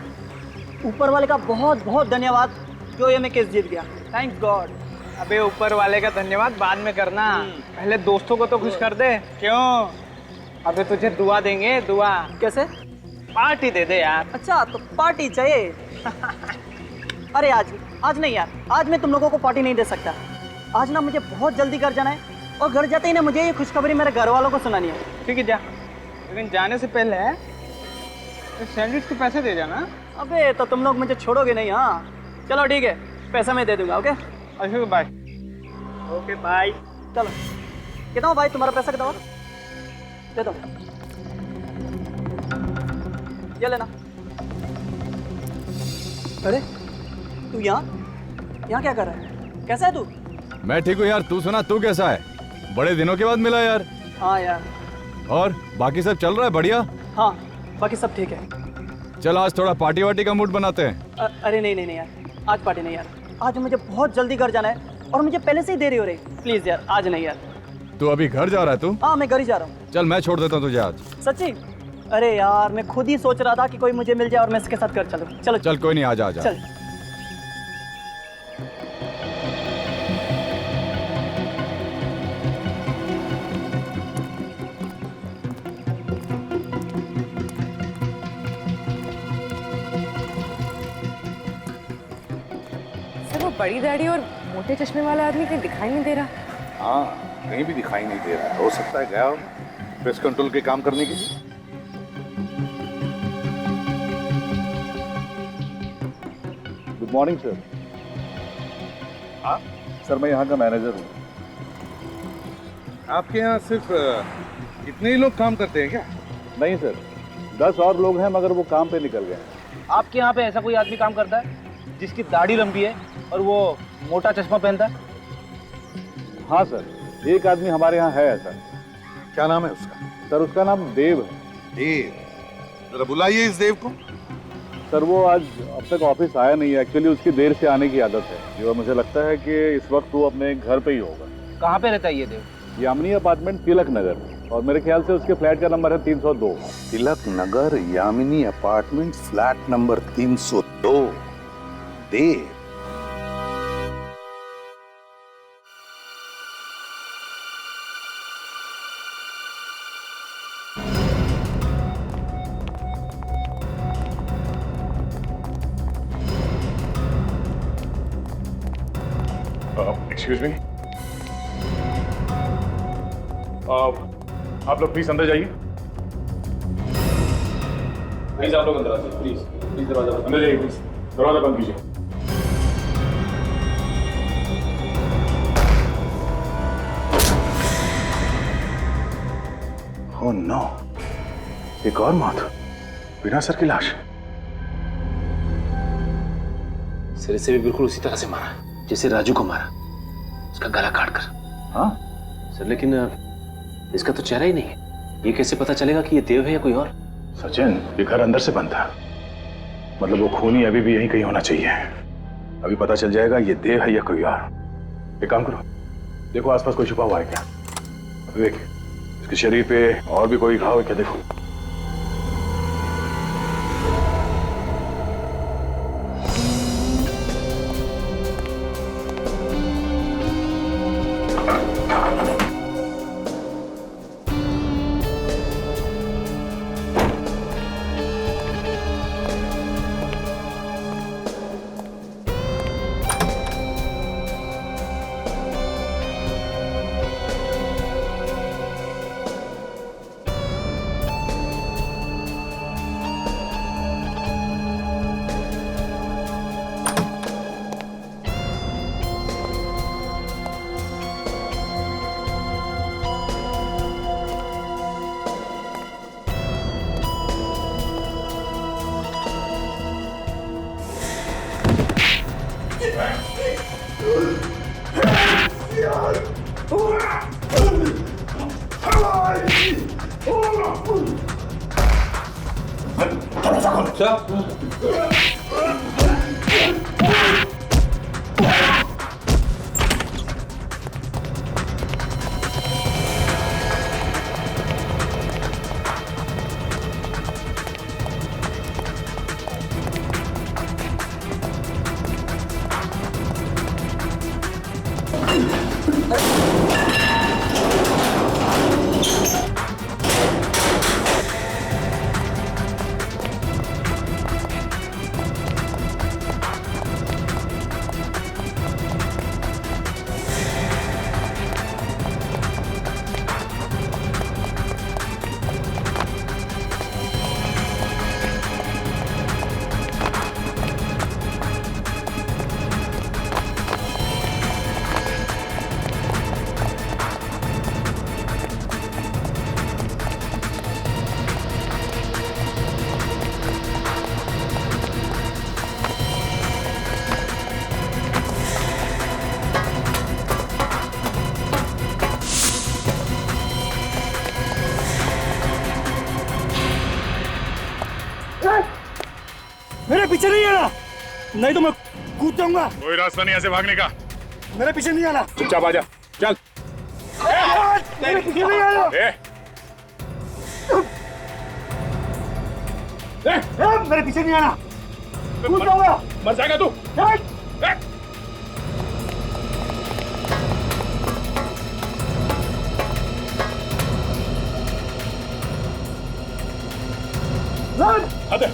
ऊपर वाले का बहुत बहुत धन्यवाद जो ये मैं केस जीत गया। Thanks God. अबे ऊपर वाले का धन्यवाद बाद में करना, पहले दोस्तों को तो खुश कर दे। क्यों? अबे तुझे दुआ देंगे, दुआ। कैसे? पार्टी दे दे यार। अच्छा तो पार्टी चाहिए। अरे आज नहीं यार, आज मैं तुम लोगों को पार्टी नहीं दे सकता। आज ना मुझे बहुत जल्दी घर जाना है और घर जाते ही ना मुझे ये खुशखबरी मेरे घर वालों को सुनानी है। ठीक है जा, लेकिन जाने से पहले सैंडविच के पैसे दे जाना। अबे तो तुम लोग मुझे छोड़ोगे नहीं। हाँ चलो ठीक है, पैसा मैं दे दूंगा। ओके अच्छा बाय। Okay bye. चलो कितना भाई तुम्हारा पैसा कितना दे दो, ये लेना। अरे तू यहाँ क्या कर रहा है? कैसा है तू? मैं ठीक हूँ यार, तू सुना, तू कैसा है? बड़े दिनों के बाद मिला यार। हाँ यार। और बाकी सब चल रहा है बढ़िया? हाँ बाकी सब ठीक है। चल आज थोड़ा पार्टी वार्टी का मूड बनाते हैं। अरे नहीं यार, आज पार्टी नहीं यार। आज मुझे बहुत जल्दी घर जाना है और मुझे पहले से ही देरी हो रही। प्लीज यार आज नहीं यार। तू अभी घर जा रहा है? तू? हाँ मैं घर ही जा रहा हूँ। चल मैं छोड़ देता हूँ तुझे आज। सच्ची? अरे यार मैं खुद ही सोच रहा था कि कोई मुझे मिल जाए और मैं इसके साथ घर चलूँ। चलो चल कोई नहीं, आ जा। चल। सर वो बड़ी दाढ़ी और मोटे चश्मे वाला आदमी कहीं दिखाई नहीं दे रहा। हाँ कहीं भी दिखाई नहीं दे रहा। हो सकता है गया हो पेस्ट कंट्रोल के काम करने के लिए। Good morning sir. हाँ सर, मैं यहाँ का मैनेजर हूँ। आपके यहाँ सिर्फ इतने ही लोग काम करते हैं क्या? नहीं सर, 10 और लोग हैं मगर वो काम पे निकल गए हैं। आपके यहाँ पे ऐसा कोई आदमी काम करता है जिसकी दाढ़ी लंबी है और वो मोटा चश्मा पहनता है? हाँ सर, एक आदमी हमारे यहाँ है ऐसा। क्या नाम है उसका? सर उसका नाम देव है। देव? जरा बुलाइए इस देव को। सर वो आज अब तक ऑफिस आया नहीं है। एक्चुअली उसकी देर से आने की आदत है जो मुझे लगता है कि इस वक्त वो अपने घर पे ही होगा। कहाँ पे रहता है ये देव? यामिनी अपार्टमेंट, तिलक नगर, और मेरे ख्याल से उसके फ्लैट का नंबर है 302। Tilak Nagar, Yamini apartment, flat number 302। देव? एक्सक्यूज मी, आप लोग प्लीज अंदर जाइए। प्लीज आप लोग अंदर आइए, प्लीज दरवाजा अंदर जाइए, प्लीज दरवाजा बंद कीजिए। ओह नो, एक और मौत, बिना सर की लाश। सर इसे भी बिल्कुल उसी तरह से मारा जैसे राजू को मारा, उसका गला काट कर। हाँ सर लेकिन इसका तो चेहरा ही नहीं है, ये कैसे पता चलेगा कि ये देव है या कोई और? सचिन, ये घर अंदर से बंद था, मतलब वो खूनी अभी भी यहीं कहीं होना चाहिए। अभी पता चल जाएगा ये देव है या कोई और। एक काम करो, देखो आसपास कोई छुपा हुआ है क्या। विवेक, इसके शरीर पे और भी कोई घाव है क्या, देखो। मेरे पीछे नहीं आना, नहीं तो मैं कूद जाऊंगा। कोई रास्ता नहीं ऐसे भागने का। मेरे पीछे नहीं आना। चुपचाप आ जा, चल। मेरे पीछे नहीं आना। मेरे पीछे नहीं आना, कूद जाऊंगा। मर जाएगा तू। अरे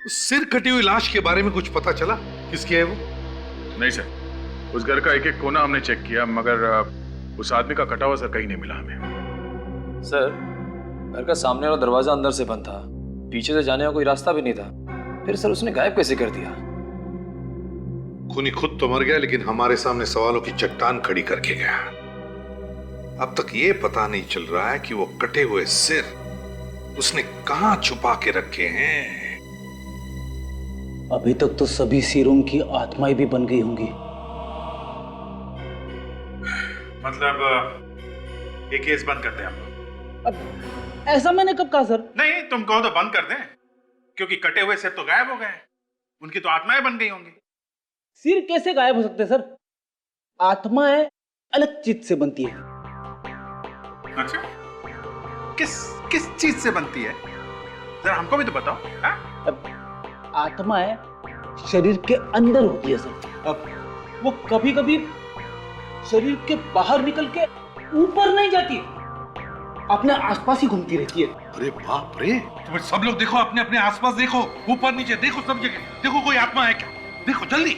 सिर कटी हुई लाश के बारे में कुछ पता चला? किसकी है वो? नहीं सर, उस घर का एक एक कोना हमने चेक किया, मगर उस आदमी का कटा हुआ सर कहीं नहीं मिला हमें। सर, घर का सामने वाला दरवाजा अंदर से बंद था, पीछे से जाने का कोई रास्ता भी नहीं था। फिर सर उसने गायब कैसे कर दिया? खूनी खुद तो मर गया, लेकिन हमारे सामने सवालों की चट्टान खड़ी करके गया। अब तक ये पता नहीं चल रहा है कि वो कटे हुए सिर उसने कहां छुपा के रखे हैं। अभी तक तो सभी सिरों की आत्माएं भी बन गई होंगी। मतलब ये केस बंद करते हैं हम लोग। अब ऐसा मैंने कब कहा सर? नहीं, तुम कहो तो बंद कर दें, क्योंकि कटे हुए सिर तो गायब हो गए हैं, उनकी तो आत्माएं बन गई होंगी। सिर कैसे गायब हो सकते हैं सर? आत्माएं अलग चीज से बनती है। अच्छा, किस चीज से बनती है? जरा हमको भी तो बताओ। आत्माएं शरीर के अंदर होती है सर। अब वो कभी कभी शरीर के बाहर निकल के ऊपर नहीं जाती, अपने आसपास ही घूमती रहती है। अरे बाप रे, तुम सब लोग देखो, अपने अपने आसपास देखो, ऊपर नीचे देखो, सब जगह देखो, कोई आत्मा है क्या? देखो जल्दी।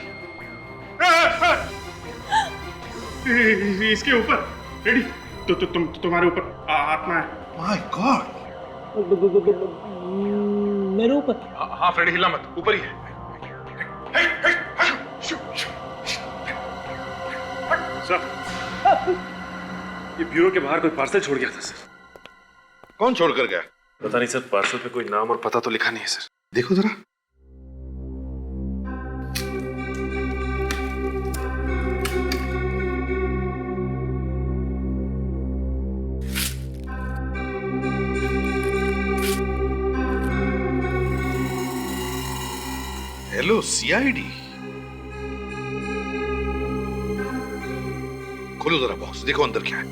इसके ऊपर रेडी तो तुम्हारे ऊपर आत्मा है। माय गॉड, मेरे ऊपर? हाँ फ्रेडी, हिला मत, ऊपर ही है। सर, ये ब्यूरो के बाहर कोई पार्सल छोड़ गया था सर। कौन छोड़ कर गया? पता नहीं सर, पार्सल पे कोई नाम और पता तो लिखा नहीं है सर। देखो जरा। हेलो सीआईडी, खोलो जरा बॉक्स, देखो अंदर क्या है।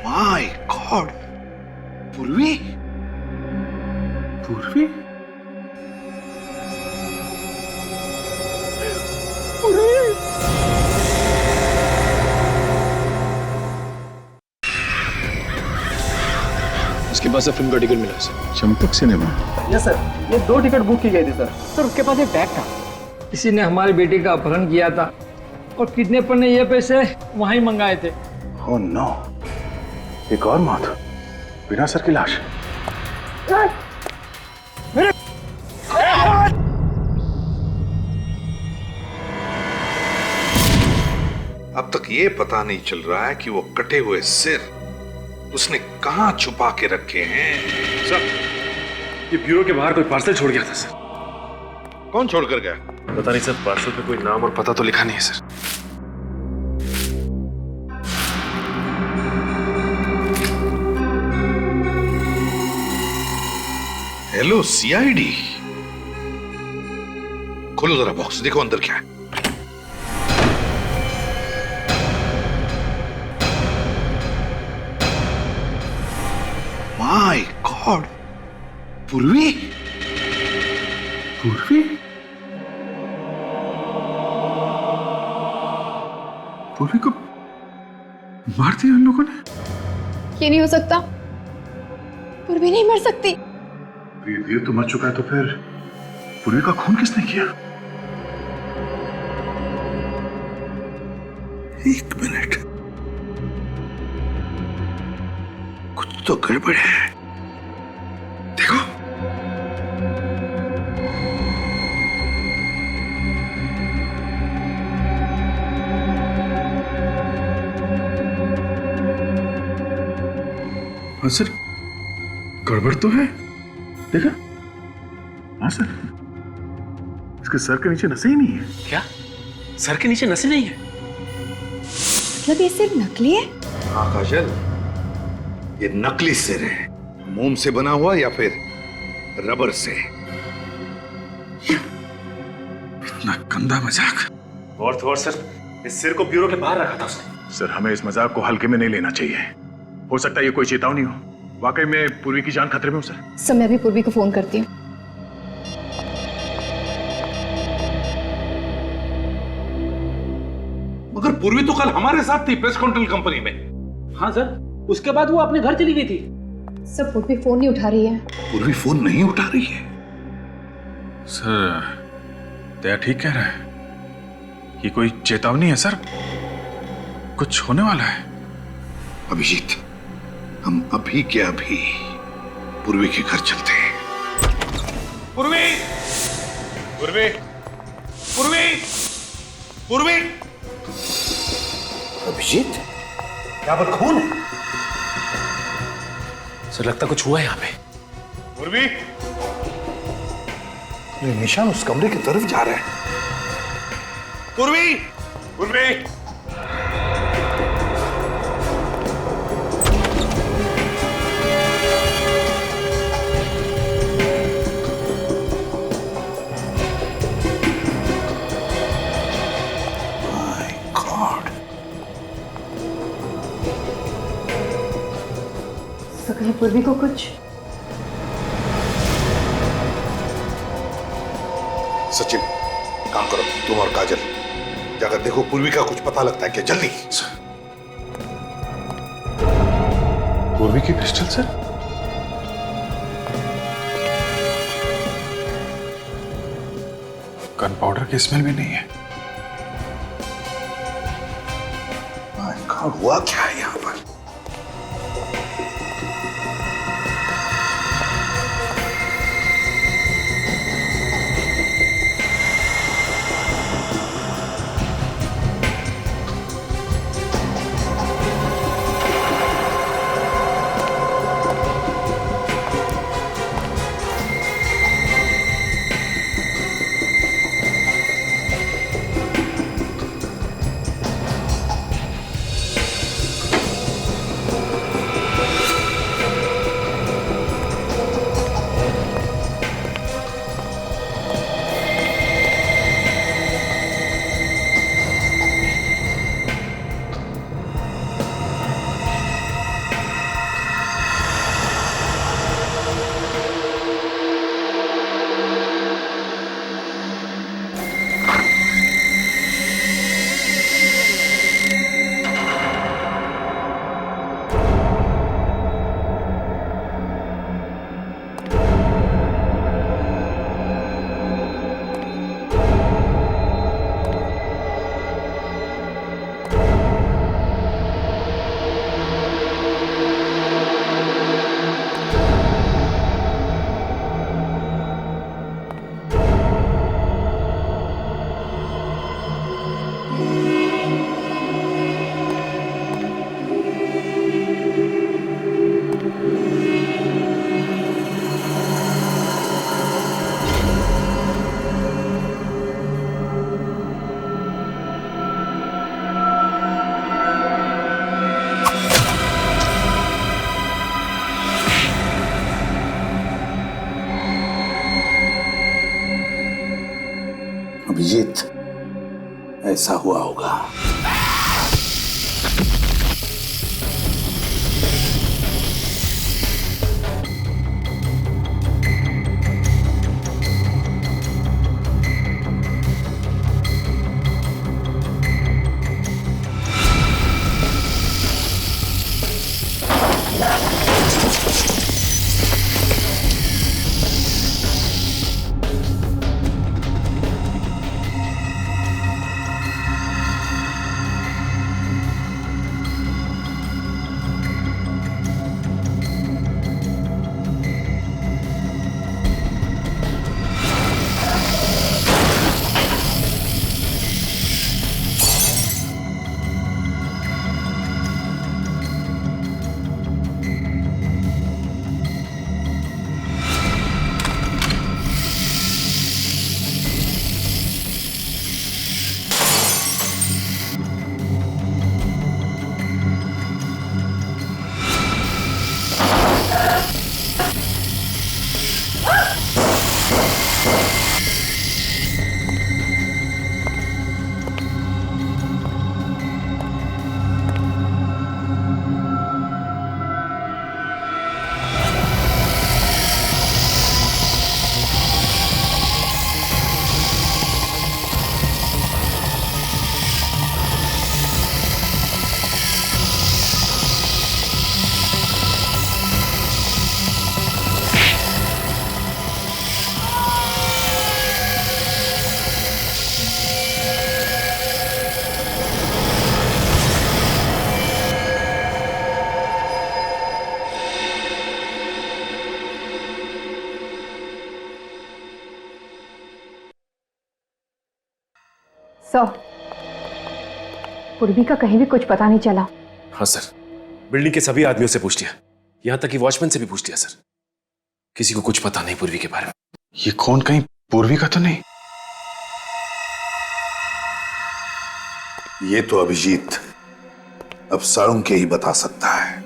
माय गॉड, पूर्वी। पास से फिल्म का टिकट मिला sir. Champak cinema? Yes sir, ये 2 टिकट बुक की गई थी सर। सर उसके पास एक बैग था, किसी ने हमारी बेटी का अपहरण किया था और किडनैपर ने ये पैसे वहीं मंगाए थे। ओह नो, एक और मौत बिना सर की लाश। अब तक ये पता नहीं चल रहा है कि वो कटे हुए सिर उसने कहां छुपा के रखे हैं। सर, ये ब्यूरो के बाहर कोई पार्सल छोड़ गया था सर। कौन छोड़कर गया? पता नहीं सर, पार्सल पे कोई नाम और पता तो लिखा नहीं है सर। हेलो सीआईडी, खोलो जरा बॉक्स, देखो अंदर क्या है। माय गॉड, पूर्वी? पूर्वी? पूर्वी को मार दिया उन लोगों ने? ये नहीं हो सकता, पूर्वी नहीं मर सकती। वीर तो मर चुका है, तो फिर पूर्वी का खून किसने किया? एक मिनट, कुछ तो गड़बड़ है। देखो, हाँ सर, गड़बड़ तो है। देखा? हाँ सर, इसके सर के नीचे नसें ही नहीं है। क्या सर के नीचे नसें नहीं है? मतलब ये सिर्फ नकली है? हाँ काजल, ये नकली सिर है। मोम से बना हुआ या फिर रबर से। इतना गंदा मजाक। और तो और सर, इस सिर को ब्यूरो के बाहर रखा था उसने। सर, हमें इस मजाक को हल्के में नहीं लेना चाहिए। हो सकता है ये कोई चेतावनी हो। वाकई में पूर्वी की जान खतरे में हो सर। सर, मैं भी पूर्वी को फोन करती हूँ। मगर पूर्वी तो कल हमारे साथ थी प्रेस कंट्रोल कंपनी में। हाँ सर, उसके बाद वो अपने घर चली गई थी। सर, पूर्वी फोन नहीं उठा रही है। पूर्वी फोन नहीं उठा रही है? सर, दया ठीक कह रहा है, ये कोई चेतावनी है सर, कुछ होने वाला है। अभिजीत, हम अभी के अभी पूर्वी के घर चलते हैं। पूर्वी! पूर्वी! पूर्वी! पूर्वी! अभिजीत, यहाँ पर खून है। सर, लगता कुछ हुआ है यहाँ पे। पूर्वी! ये निशान उस कमरे की तरफ जा रहा है। पूर्वी! पूर्वी! तो कहीं पूर्वी को कुछ? सचिन, काम करो, तुम और काजल जाकर देखो पूर्वी का कुछ पता लगता है क्या। जल्दी। पूर्वी की पिस्टल सर? गन पाउडर की स्मेल भी नहीं है। हुआ क्या है यहाँ पर? अभिजीत, ऐसा हुआ होगा। सर, पूर्वी का कहीं भी कुछ पता नहीं चला। हाँ सर, बिल्डिंग के सभी आदमियों से पूछ लिया, यहां तक कि वॉचमैन से भी पूछ लिया सर। किसी को कुछ पता नहीं पूर्वी के बारे में। ये कौन, कहीं पूर्वी का तो नहीं? ये तो अभिजीत अब साळुंके के ही बता सकता है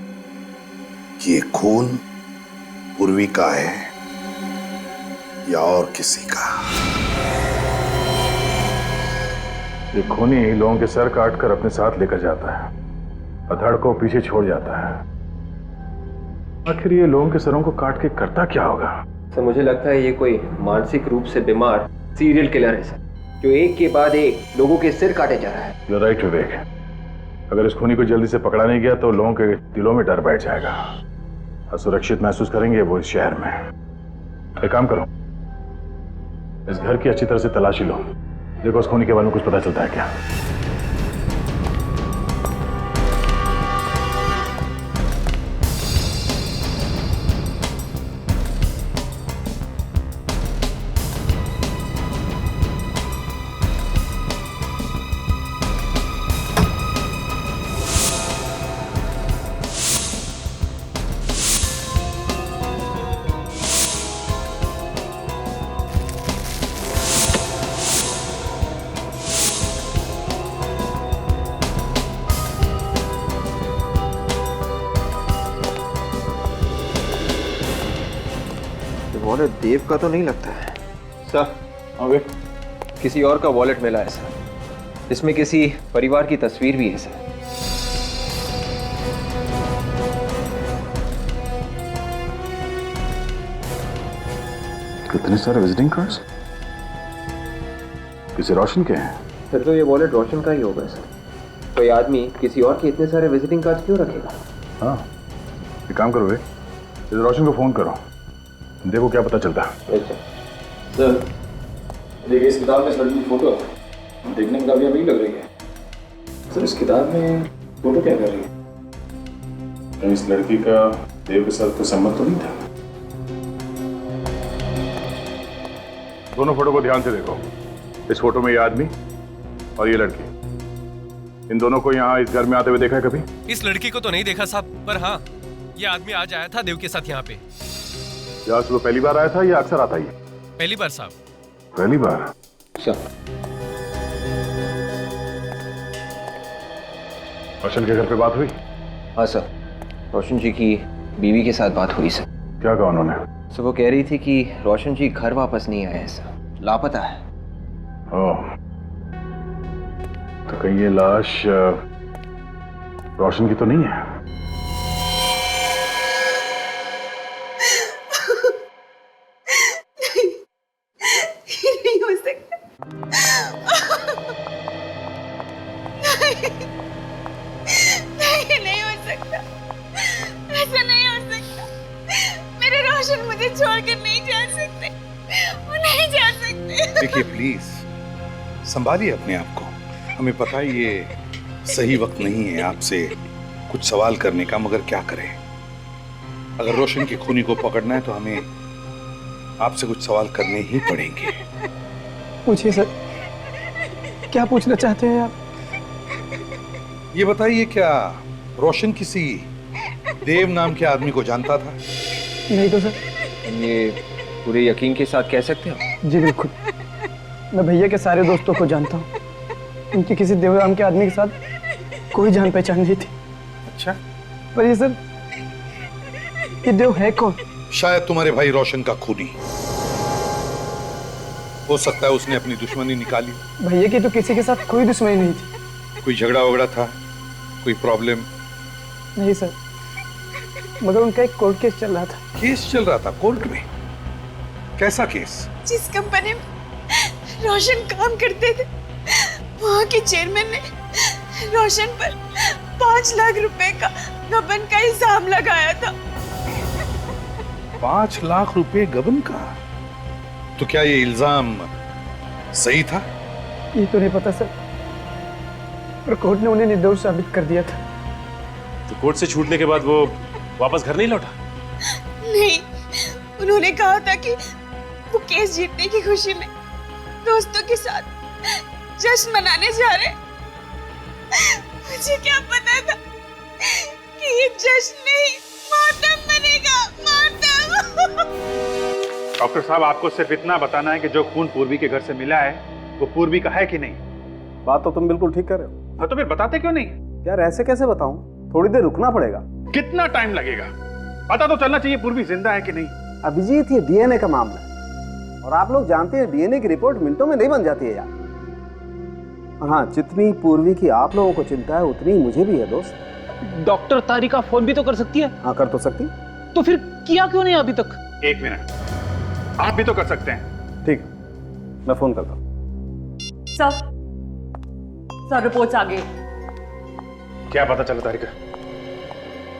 कि ये खून पूर्वी का है या और किसी का। ये खूनी लोगों के सर काट कर अपने साथ लेकर जाता है, अधड़ को पीछे छोड़ जाता है। आखिर ये लोगों के सरों को काट के करता क्या होगा? सर मुझे लगता है ये कोई मानसिक रूप से बीमार सीरियल किलर है सर, जो एक के बाद एक लोगों के सिर काटे जा रहा है। You're right, विवेक। अगर इस खूनी को जल्दी से पकड़ा नहीं गया तो लोगों के दिलों में डर बैठ जाएगा, असुरक्षित महसूस करेंगे वो इस शहर में। एक काम करो, इस घर की अच्छी तरह से तलाशी लो, देखो उस खूनी के बारे में कुछ पता चलता है क्या। वॉलेट देव का तो नहीं लगता है सर। किसी और का वॉलेट मिला है सर, इसमें किसी परिवार की तस्वीर भी है सर। कितने सारे विजिटिंग कार्ड्स? किसी रोशन के हैं? सर तो ये वॉलेट रोशन का ही होगा सर। कोई आदमी किसी और के इतने सारे विजिटिंग कार्ड्स क्यों रखेगा? हाँ, एक काम करो, इस रोशन को फोन करो, देखो क्या पता चलता है। सर देखिए, इस किताब में इस लड़की की फोटो है, देखने में काफी अमीर लग रही है। सर इस किताब में फोटो क्या कर रही है? तो इस लड़की का देव के साथ कोई संबंध तो नहीं था? दोनों फोटो को ध्यान से देखो। इस फोटो में ये आदमी और ये लड़की, इन दोनों को यहाँ इस घर में आते हुए देखा है कभी? इस लड़की को तो नहीं देखा साहब, पर हाँ ये आदमी आज आया था देव के साथ यहाँ पे। क्या वो पहली बार आया था या अक्सर आता ही? पहली बार साहब। पहली बार? रोशन के घर पे बात हुई? हाँ सर, रोशन जी की बीवी के साथ बात हुई सर। क्या कहा उन्होंने? सर वो कह रही थी कि रोशन जी घर वापस नहीं आए सर, लापता है। ओह, तो कहीं ये लाश रोशन की तो नहीं है? नहीं हो सकता। नहीं हो सकता, ऐसा नहीं हो सकता। मेरे रोशन मुझे छोड़कर नहीं जा सकते, वो नहीं जा सकते। देखिए प्लीज संभालिए अपने आप को। हमें पता है ये सही वक्त नहीं है आपसे कुछ सवाल करने का, मगर क्या करें। अगर रोशन की खूनी को पकड़ना है तो हमें आपसे कुछ सवाल करने ही पड़ेंगे। पूछिए सर, क्या पूछना चाहते हैं आप? ये बताइए, क्या रोशन किसी देव नाम के आदमी को जानता था? नहीं तो सर। ये पूरे यकीन के साथ कह सकते हो? जी बिल्कुल, मैं भैया के सारे दोस्तों को जानता हूँ। उनकी किसी देव नाम के आदमी के साथ कोई जान पहचान नहीं थी। अच्छा, पर ये सर, ये देव है कौन? शायद तुम्हारे भाई रोशन का खूनी हो सकता है। उसने अपनी दुश्मनी निकाली। भैया की तो किसी के साथ कोई दुश्मनी नहीं थी। कोई झगड़ा वगड़ा था, कोई प्रॉब्लम? नहीं सर, मगर उनका एक कोर्ट केस चल रहा था। केस चल रहा था कोर्ट में? कैसा केस? जिस कंपनी में रोशन काम करते थे, वहाँ के चेयरमैन ने रोशन पर 5 लाख रुपए का गबन का इल्जाम लगाया था। 5 लाख रुपए गबन का? तो क्या ये इल्जाम सही था? ये तो नहीं पता सर, पर कोर्ट ने उन्हें निर्दोष साबित कर दिया था। तो कोर्ट से छूटने के बाद वो वापस घर नहीं लौटा? नहीं, उन्होंने कहा था कि वो केस जीतने की खुशी में दोस्तों के साथ जश्न मनाने जा रहे। मुझे क्या पता था कि ये जश्न नहीं, मातम बनेगा, मातम। डॉक्टर साहब, आपको सिर्फ इतना बताना है कि जो खून पूर्वी के घर से मिला है वो पूर्वी का है कि नहीं। बात तो तुम बिल्कुल ठीक कर रहे हो। हाँ, तो फिर बताते क्यों नहीं? यार ऐसे कैसे बताऊं, थोड़ी देर रुकना पड़ेगा। कितना टाइम लगेगा? पता तो चलना चाहिए पूर्वी जिंदा है कि नहीं। अभिजीत, ये डीएनए का मामला है और आप लोग जानते हैं डीएनए की रिपोर्ट मिनटों में नहीं बन जाती है यार। और हाँ, जितनी पूर्वी की आप लोगों को चिंता है उतनी मुझे भी है दोस्त। डॉक्टर तारिका फोन भी तो कर सकती है। हाँ, कर तो सकती। तो फिर किया क्यों नहीं अभी तक? 1 मिनट, आप भी तो कर सकते हैं। ठीक, मैं फोन करता हूँ। सर रिपोर्ट्स आ गई। क्या पता चला तारिका?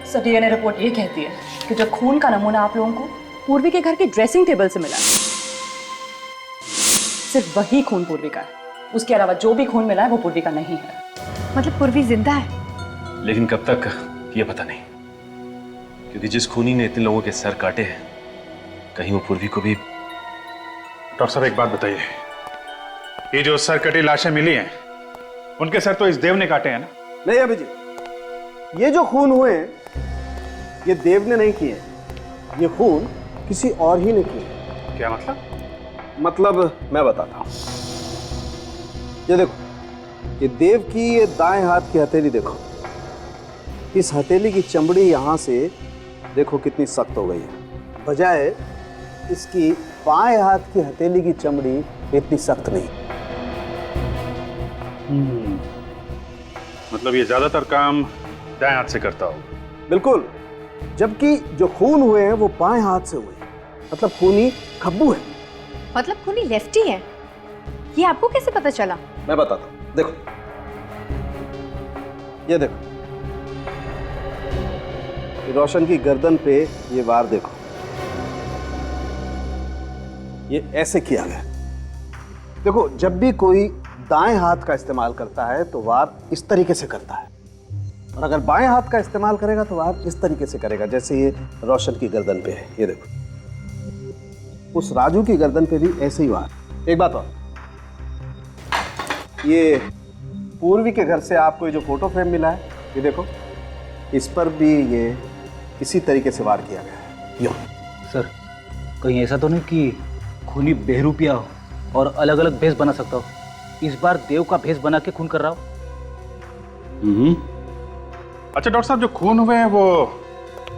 सर डीएनए रिपोर्ट ये कहती है कि जो खून का नमूना आप लोगों को पूर्वी के घर के ड्रेसिंग टेबल से मिला है, सिर्फ वही खून पूर्वी का है। उसके अलावा जो भी खून मिला है वो पूर्वी का नहीं है। मतलब पूर्वी जिंदा है? लेकिन कब तक ये पता नहीं, क्योंकि जिस खूनी ने इतने लोगों के सर काटे हैं, कहीं वो पूर्वी को भी। डॉक्टर साहब, एक बात बताइए, ये जो सर कटी लाशें मिली हैं, उनके सर तो इस देव ने काटे हैं ना? नहीं अभिजीत, ये जो खून हुए हैं ये देव ने नहीं किए, ये खून किसी और ही ने किए। क्या मतलब? मतलब मैं बताता हूं। ये देखो, ये देव की ये दाएं हाथ की हथेली देखो। इस हथेली की चमड़ी यहां से देखो कितनी सख्त हो गई है, बजाय इसकी बाएं हाथ की हथेली की चमड़ी इतनी सख्त नहीं। मतलब ये ज्यादातर काम दाएं हाथ से करता हो? बिल्कुल, जबकि जो खून हुए हैं वो बाएं हाथ से हुए हैं, मतलब खूनी खब्बू है। मतलब खूनी लेफ्टी है? ये आपको कैसे पता चला? मैं बताता हूं, देखो ये देखो, ये रोशन की गर्दन पे ये वार देखो, ये ऐसे किया गया। देखो, जब भी कोई दाएं हाथ का इस्तेमाल करता है तो वार इस तरीके से करता है, और अगर बाएं हाथ का इस्तेमाल करेगा तो वार इस तरीके से करेगा, जैसे ये रोशन की गर्दन पे है। ये देखो, उस राजू की गर्दन पे भी ऐसे ही वार। एक बात और, ये पूर्वी के घर से आपको ये जो फोटो फ्रेम मिला है, ये देखो, इस पर भी ये इसी तरीके से वार किया गया है। यो सर, कहीं ऐसा तो नहीं कि खूनी बेहरूपिया हो और अलग अलग भेष बना सकता हो? इस बार देव का भेष बना के खून कर रहा हो। अच्छा डॉक्टर साहब, जो खून हुए हैं वो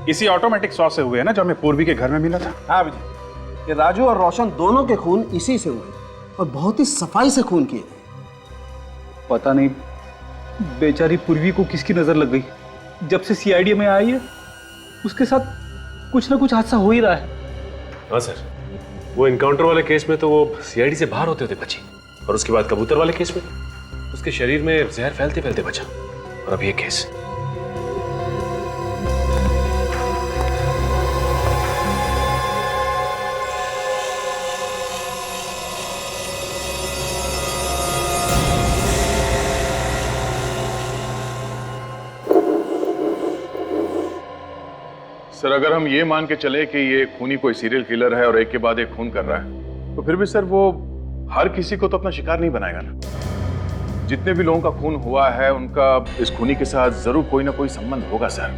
इसी ऑटोमेटिक सॉ से हुए हैं ना, जो हमें पूर्वी के घर में मिला था? हाँ भैया, ये राजू और रोशन दोनों के खून इसी से हुए। और बहुत ही सफाई से खून किए गए। पता नहीं बेचारी पूर्वी को किसकी नजर लग गई। जब से सीआईडी में आई है उसके साथ कुछ ना कुछ हादसा हो ही रहा है। हाँ सर, वो इनकाउंटर वाले केस में तो वो सीआईडी से बाहर होते होते बची, और उसके बाद कबूतर वाले केस में उसके शरीर में जहर फैलते फैलते बचा, और अब ये केस। सर अगर हम ये मान के चले कि ये खूनी कोई सीरियल किलर है और एक के बाद एक खून कर रहा है, तो फिर भी सर वो हर किसी को तो अपना शिकार नहीं बनाएगा ना। जितने भी लोगों का खून हुआ है उनका इस खूनी के साथ जरूर कोई ना कोई संबंध होगा सर।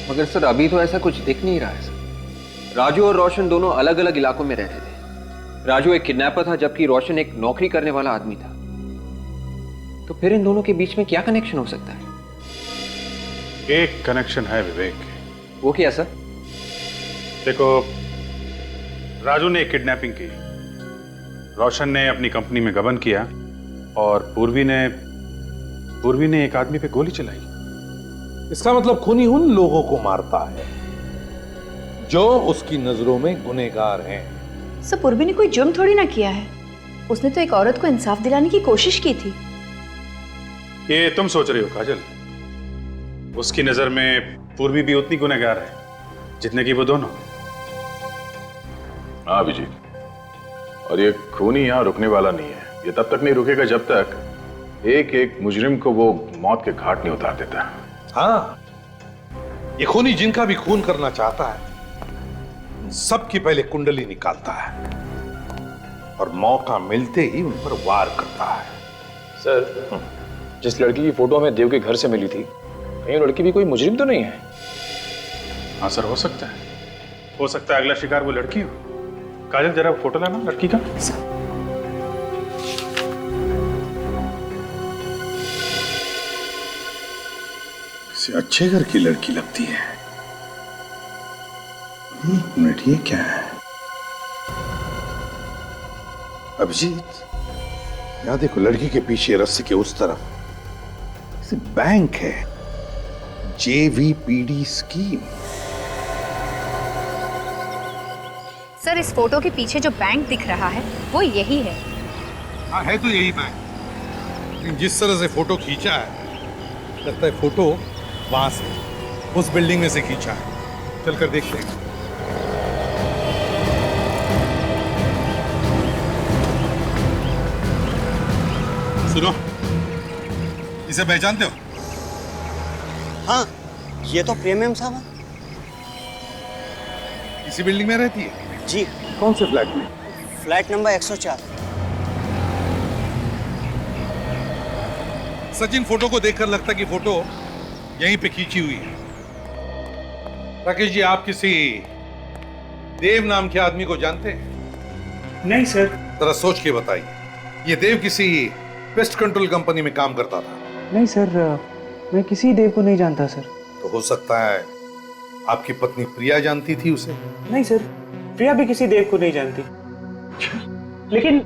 मगर सर अभी तो ऐसा कुछ दिख नहीं रहा है सर। राजू और रोशन दोनों अलग अलग इलाकों में रहते थे। राजू एक किडनैपर था जबकि रोशन एक नौकरी करने वाला आदमी था। तो फिर इन दोनों के बीच में क्या कनेक्शन हो सकता है? एक कनेक्शन है विवेक। वो क्या सर? देखो, राजू ने एक किडनैपिंग की, रोशन ने अपनी कंपनी में गबन किया, और पूर्वी ने एक आदमी पे गोली चलाई। इसका मतलब खूनी उन लोगों को मारता है जो उसकी नजरों में गुनहगार हैं। सर पूर्वी ने कोई जुर्म थोड़ी ना किया है। उसने तो एक औरत को इंसाफ दिलाने की कोशिश की थी। ये तुम सोच रही हो काजल। उसकी नजर में पूर्वी भी उतनी गुनहगार है जितने की वो दोनों। हाँ अभिजीत, और ये खूनी यहाँ रुकने वाला नहीं है। ये तब तक नहीं रुकेगा जब तक एक एक मुजरिम को वो मौत के घाट नहीं उतार देता। हाँ, ये खूनी जिनका भी खून करना चाहता है सबकी पहले कुंडली निकालता है और मौका मिलते ही उन पर वार करता है। सर, जिस लड़की की फोटो हमें देव के घर से मिली थी, कहीं लड़की भी कोई मुजरिम तो नहीं है? हाँ सर, हो सकता है अगला शिकार वो लड़की हो। काजल जरा फोटो लाना लड़की का। किसी अच्छे घर की लड़की लगती है। एक मिनट, ये क्या है? अभिजीत, यहां देखो, लड़की के पीछे रस्सी के उस तरफ बैंक है। JVPD scheme. सर इस फोटो के पीछे जो बैंक दिख रहा है वो यही है। हाँ, है तो यही बैंक, लेकिन जिस तरह से फोटो खींचा है लगता है फोटो वहां से, उस बिल्डिंग में से खींचा है। चलकर देखते हैं। सुनो, इसे पहचानते हो? हाँ, ये तो प्रेमियम साहब है। इसी बिल्डिंग में रहती है? जी। कौन से फ्लैट में? Flat number 104। सचिन, फोटो को देखकर लगता है कि फोटो यहीं पे खींची हुई है। राकेश जी, आप किसी देव नाम के आदमी को जानते हैं? नहीं सर। जरा सोच के बताइए। ये देव किसी पेस्ट कंट्रोल कंपनी में काम करता था? नहीं सर, मैं किसी देव को नहीं जानता सर। तो हो सकता है आपकी पत्नी प्रिया जानती थी उसे? नहीं सर, प्रिया भी किसी देव को नहीं जानती। लेकिन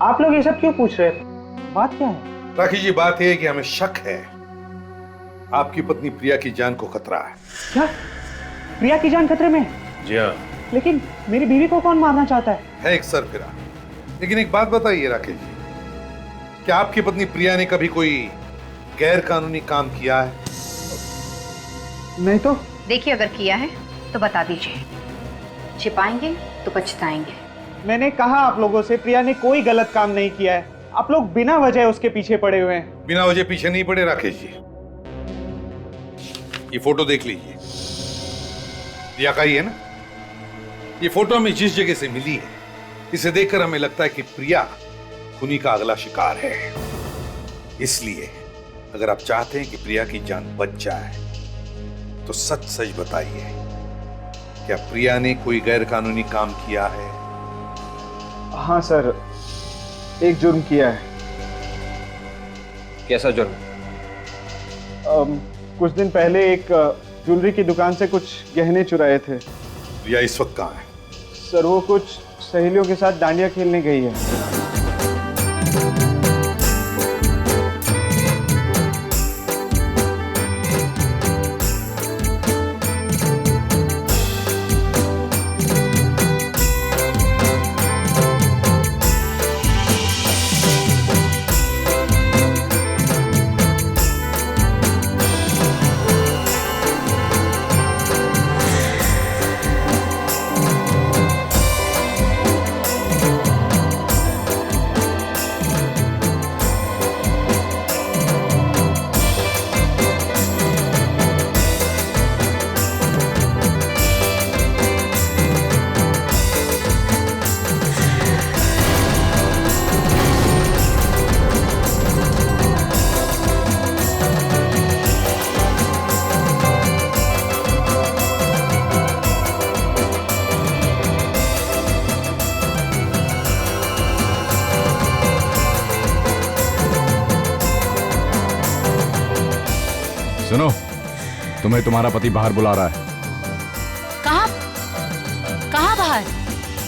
आप लोग ये सब क्यों पूछ रहे हैं? बात क्या है? राकेश जी, बात यह है कि हमें शक है आपकी पत्नी प्रिया की जान को खतरा है। क्या? प्रिया की जान खतरे में है? जी हाँ। लेकिन मेरी बीवी को कौन मारना चाहता है? एक सरफिरा। लेकिन एक बात बताइए राकेश जी, क्या आपकी पत्नी प्रिया ने कभी कोई गैर कानूनी काम किया है? नहीं तो। देखिए अगर किया है तो बता दीजिए, छिपाएंगे तो पछताएंगे। मैंने कहा आप लोगों से प्रिया ने कोई गलत काम नहीं किया है। आप लोग बिना वजह उसके पीछे पड़े हुए हैं। बिना वजह पीछे नहीं पड़े राकेश जी। ये फोटो देख लीजिए, प्रिया का ही है ना? ये फोटो हमें जिस जगह से मिली है, इसे देखकर हमें लगता है कि प्रिया खूनी का अगला शिकार है। इसलिए अगर आप चाहते हैं कि प्रिया की जान बच जाए तो सच सच बताइए, क्या प्रिया ने कोई गैर कानूनी काम किया है? हाँ सर, एक जुर्म किया है। कैसा जुर्म? कुछ दिन पहले एक ज्वेलरी की दुकान से कुछ गहने चुराए थे। प्रिया इस वक्त कहाँ है? सर वो कुछ सहेलियों के साथ डांडिया खेलने गई है। सुनो, तुम्हें तुम्हारा पति बाहर बुला रहा है। कहाँ कहाँ बाहर?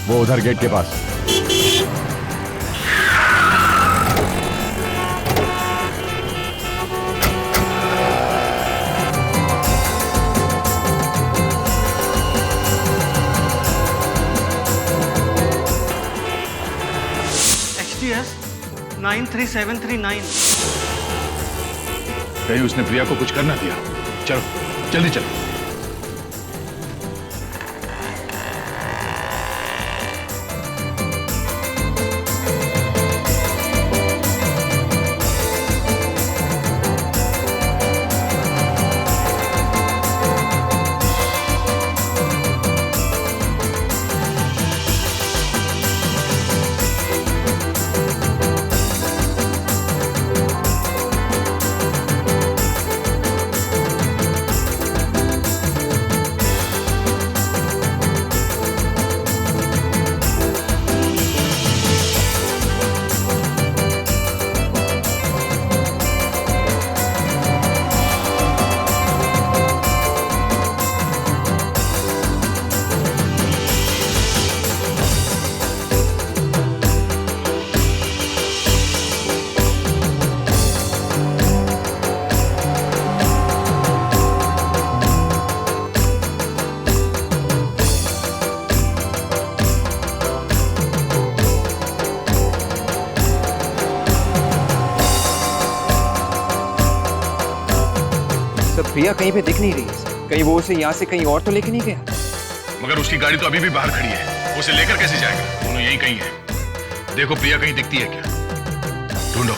वो उधर गेट के पास। XTS 93739। कहीं उसने प्रिया को कुछ करना दिया। चलो जल्दी चलो। प्रिया कहीं पे दिख नहीं रही है। कहीं वो उसे यहाँ से कहीं और तो लेके नहीं गया? मगर उसकी गाड़ी तो अभी भी बाहर खड़ी है, उसे लेकर कैसे जाएगा? दोनों यहीं कहीं है। देखो प्रिया कहीं दिखती है क्या, ढूंढो।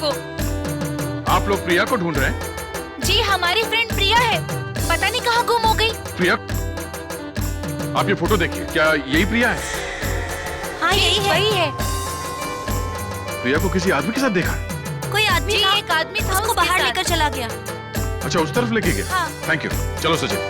वो आप लोग प्रिया को ढूंढ रहे हैं? जी हमारी फ्रेंड प्रिया है, पता नहीं कहाँ गुम हो गई। प्रिया, आप ये फोटो देखिए, क्या यही प्रिया है? हाँ यही है। वही है। प्रिया को किसी आदमी के साथ देखा है? कोई आदमी था, एक आदमी था, उसको बाहर लेकर चला गया। अच्छा उस तरफ लेके गया। हाँ। Thank you. चलो सचिन।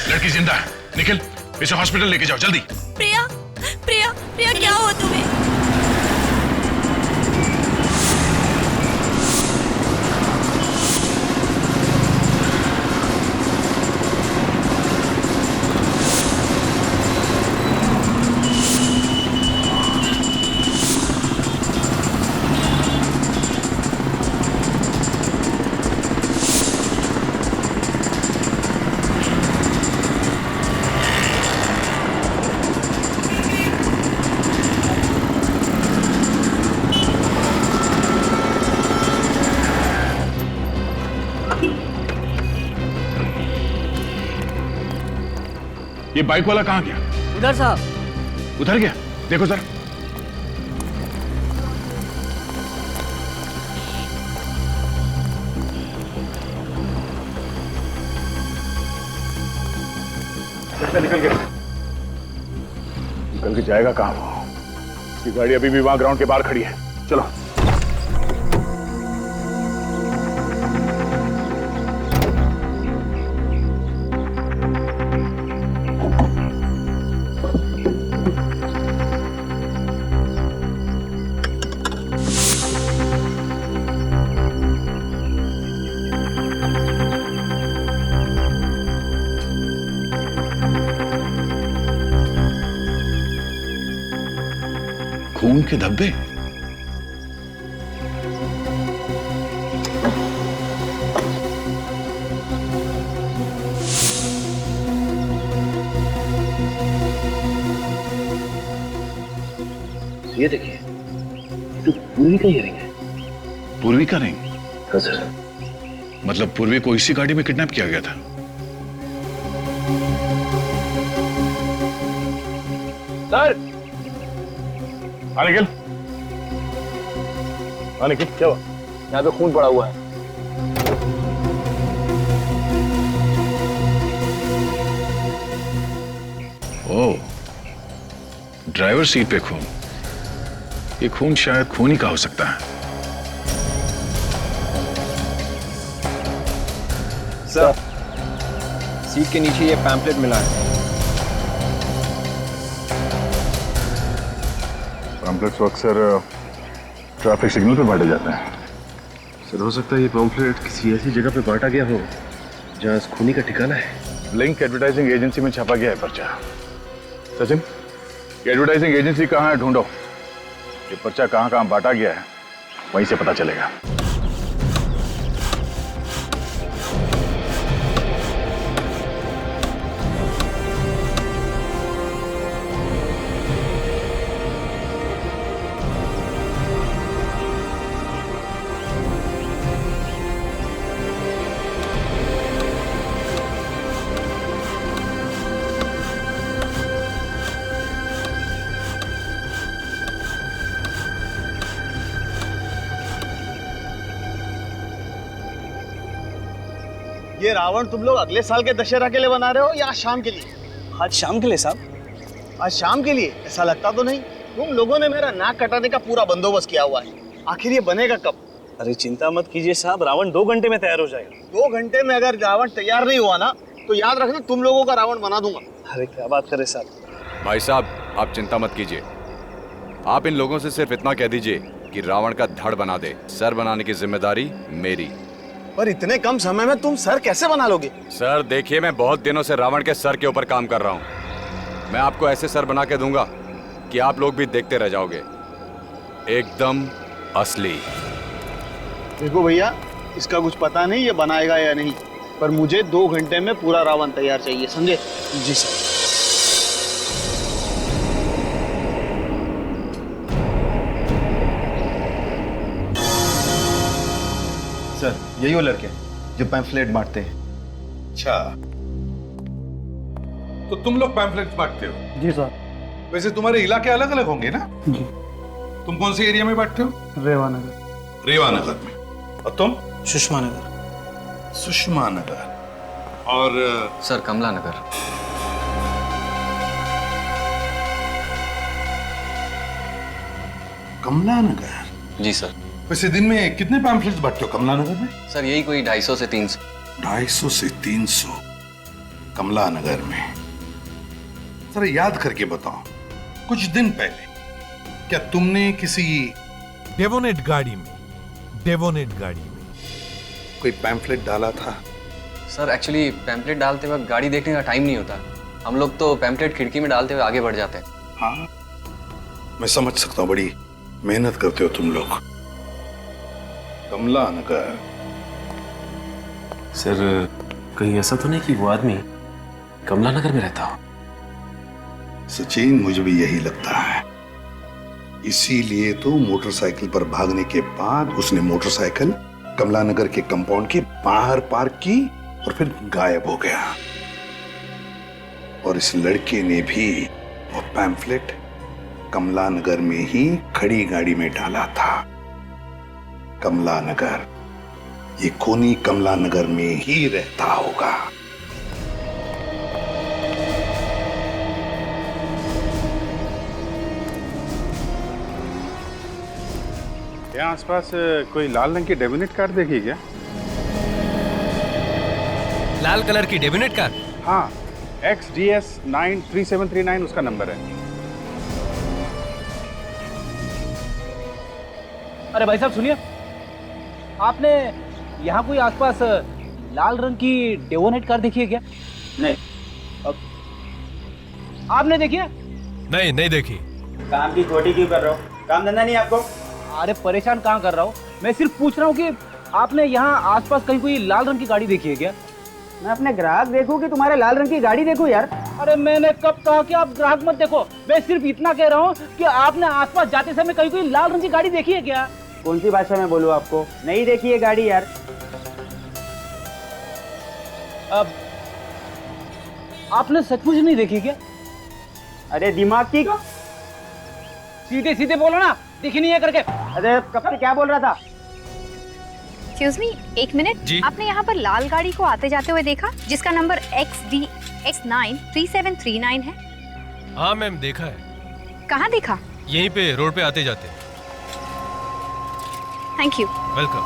लड़की जिंदा है, निखिल इसे हॉस्पिटल लेके जाओ जल्दी। प्रिया, प्रिया, प्रिया क्या हुआ तुम्हें? ये बाइक वाला कहाँ गया? उधर साहब। उधर गया? देखो सर। निकल गया। निकल के जाएगा कहाँ वो? उसकी गाड़ी अभी भी वहां ग्राउंड के बाहर खड़ी है। चलो। खून के धब्बे। ये देखिए, तो पूर्वी का रिंग है। पूर्वी का रिंग? हाँ सर। मतलब पूर्वी को इसी गाड़ी में किडनैप किया गया था? सर। हाँ निखिल। हाँ निखिल, क्या हुआ? यहाँ पे खून पड़ा हुआ है। ओह, ड्राइवर सीट पे खून। ये खून शायद खून ही का हो सकता है। सर, सीट के नीचे ये पैम्पलेट मिला है। पैम्पलेट्स अक्सर ट्रैफिक सिग्नल पे बांटे जाते हैं। सर, हो सकता है ये पैम्पलेट किसी ऐसी जगह पे बांटा गया हो जहाँ इस खूनी का ठिकाना है। लिंक एडवर्टाइजिंग एजेंसी में छापा गया है पर्चा। सचिन, ये एडवर्टाइजिंग एजेंसी कहाँ है ढूंढो। ये पर्चा कहाँ कहाँ बांटा गया है वहीं से पता चलेगा। ये रावण तुम लोग अगले साल के दशहरा के लिए बना रहे हो या आज शाम के लिए? आज शाम के लिए साहब। आज शाम के लिए? ऐसा लगता तो नहीं। तुम लोगों ने मेरा नाक कटाने का पूरा बंदोबस्त किया हुआ है। आखिर ये बनेगा कब? अरे चिंता मत कीजिए साहब, रावण 2 घंटे में तैयार हो जाएगा। 2 घंटे में अगर रावण तैयार नहीं हुआ ना तो याद रखना तुम लोगों का रावण बना दूंगा। अरे क्या बात करे साहब। भाई साहब, आप चिंता मत कीजिए। आप इन लोगों से सिर्फ इतना कह दीजिए कि रावण का धड़ बना दे। सर बनाने की जिम्मेदारी मेरी। पर इतने कम समय में तुम सर कैसे बना लोगे? सर देखिए, मैं बहुत दिनों से रावण के सर के ऊपर काम कर रहा हूँ। मैं आपको ऐसे सर बना के दूंगा कि आप लोग भी देखते रह जाओगे। एकदम असली। देखो भैया, इसका कुछ पता नहीं ये बनाएगा या नहीं, पर मुझे 2 घंटे में पूरा रावण तैयार चाहिए, समझे? जी सर। सर, यही वो लड़के जो पैम्फलेट बांटते हैं। अच्छा, तो तुम लोग पैम्फलेट बांटते हो? जी सर। वैसे तुम्हारे इलाके अलग अलग होंगे ना? जी। तुम कौन से एरिया में बांटते हो? रेवानगर। रेवानगर में। और तुम? सुषमा नगर। सुषमा नगर। और सर, कमला नगर। कमला नगर? जी सर। वैसे दिन में कितने पैम्फलेट्स बांटते हो कमला नगर में? सर यही कोई 250 से 300। 250 से 300 कमला नगर में। जरा याद करके बताओ, कुछ दिन पहले क्या तुमने किसी डेवोनेट गाड़ी में कोई पैम्फलेट डाला था? सर एक्चुअली पैम्पलेट डालते वक्त गाड़ी देखने का टाइम नहीं होता। हम लोग तो पैम्पलेट खिड़की में डालते हुए आगे बढ़ जाते हैं। हाँ, मैं समझ सकता हूँ, बड़ी मेहनत करते हो तुम लोग। कमला नगर। सर, कहीं ऐसा तो नहीं कि वो आदमी कमला नगर में रहता हो? सचिन, मुझे भी यही लगता है। इसीलिए तो मोटरसाइकिल पर भागने के बाद उसने मोटरसाइकिल कमला नगर के कंपाउंड के बाहर पार्क की और फिर गायब हो गया। और इस लड़के ने भी वो पैम्फलेट कमला नगर में ही खड़ी गाड़ी में डाला था। कमला नगर, ये खूनी कमला नगर में ही रहता होगा। यहाँ आसपास कोई लाल रंग की डेबिनेट कार देखी क्या? लाल कलर की डेबिनेट कार? हाँ, XDS 93739 उसका नंबर है। अरे भाई साहब सुनिए, आपने यहाँ कोई आसपास लाल रंग की डेवोनेट कार देखी है क्या? नहीं। आपने देखी है? नहीं, नहीं देखी। काम की खोटी क्यों कर रहे हो? काम धंधा नहीं आपको? अरे परेशान कहाँ कर रहा हूँ, मैं सिर्फ पूछ रहा हूँ कि आपने यहाँ आसपास कहीं कोई लाल रंग की गाड़ी देखी है क्या? मैं अपने ग्राहक देखूं कि तुम्हारे लाल रंग की गाड़ी देखूं यार? अरे मैंने कब कहा कि आप ग्राहक मत देखो, मैं सिर्फ इतना कह रहा हूँ कि आपने आसपास जाते समय कहीं कोई लाल रंग की गाड़ी देखी है क्या? कौन सी भाषा में बोलूं आपको? नहीं देखी है गाड़ी यार। अब आपने सचमुच नहीं देखी क्या? अरे दिमाग की सीधे सीधे बोलो ना, दिखी नहीं है करके। अरे कब से क्या बोल रहा था? एक्सक्यूज मी, एक मिनट। आपने यहाँ पर लाल गाड़ी को आते जाते हुए देखा जिसका नंबर XDX 93739 है? हाँ मैम, देखा है। कहाँ देखा? यहीं पे रोड पे आते जाते। Thank you. वेलकम।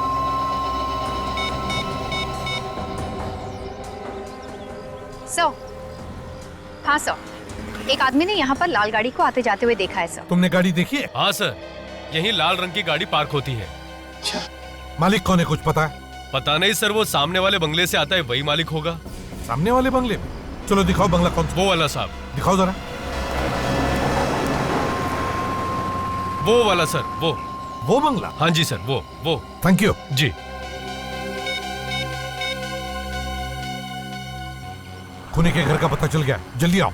सर, हाँ सर, एक आदमी ने यहाँ पर लाल गाड़ी को आते जाते हुए देखा है सर। तुमने गाड़ी देखी है? हाँ सर, यहीं लाल रंग की गाड़ी पार्क होती है। अच्छा, मालिक कौन है कुछ पता है? पता नहीं सर, वो सामने वाले बंगले से आता है, वही मालिक होगा। सामने वाले बंगले में? चलो दिखाओ बंगला कौन सा। वो वाला साहब। दिखाओ जरा। वो वाला सर, वो बंगला? हाँ जी सर, वो। थैंक यू जी। खूनी के घर का पता चल गया, जल्दी आओ।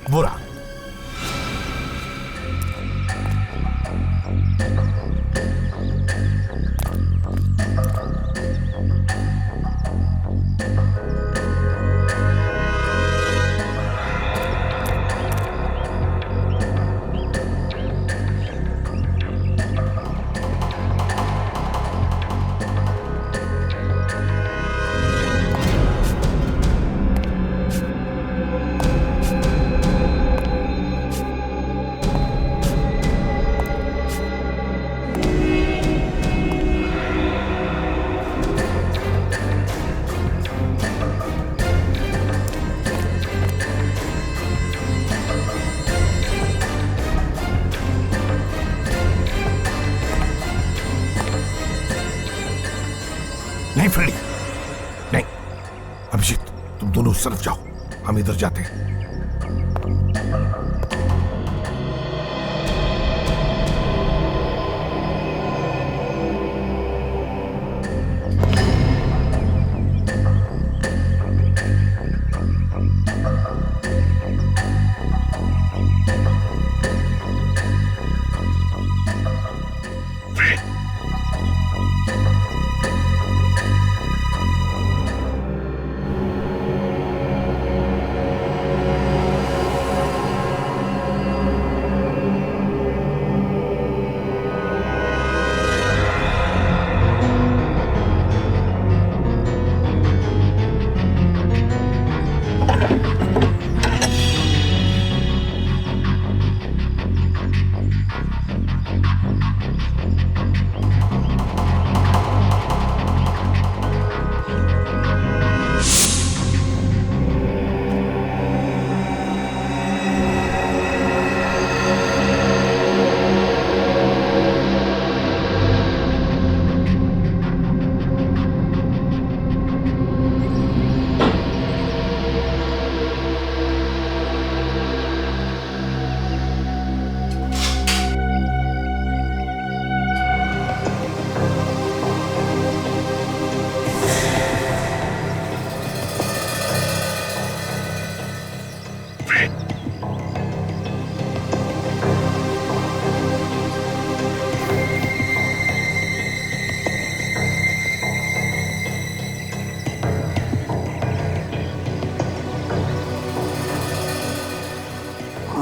बुरा नहीं फ्रेडी, नहीं। अभिजीत, तुम दोनों उस तरफ जाओ, हम इधर जाते हैं।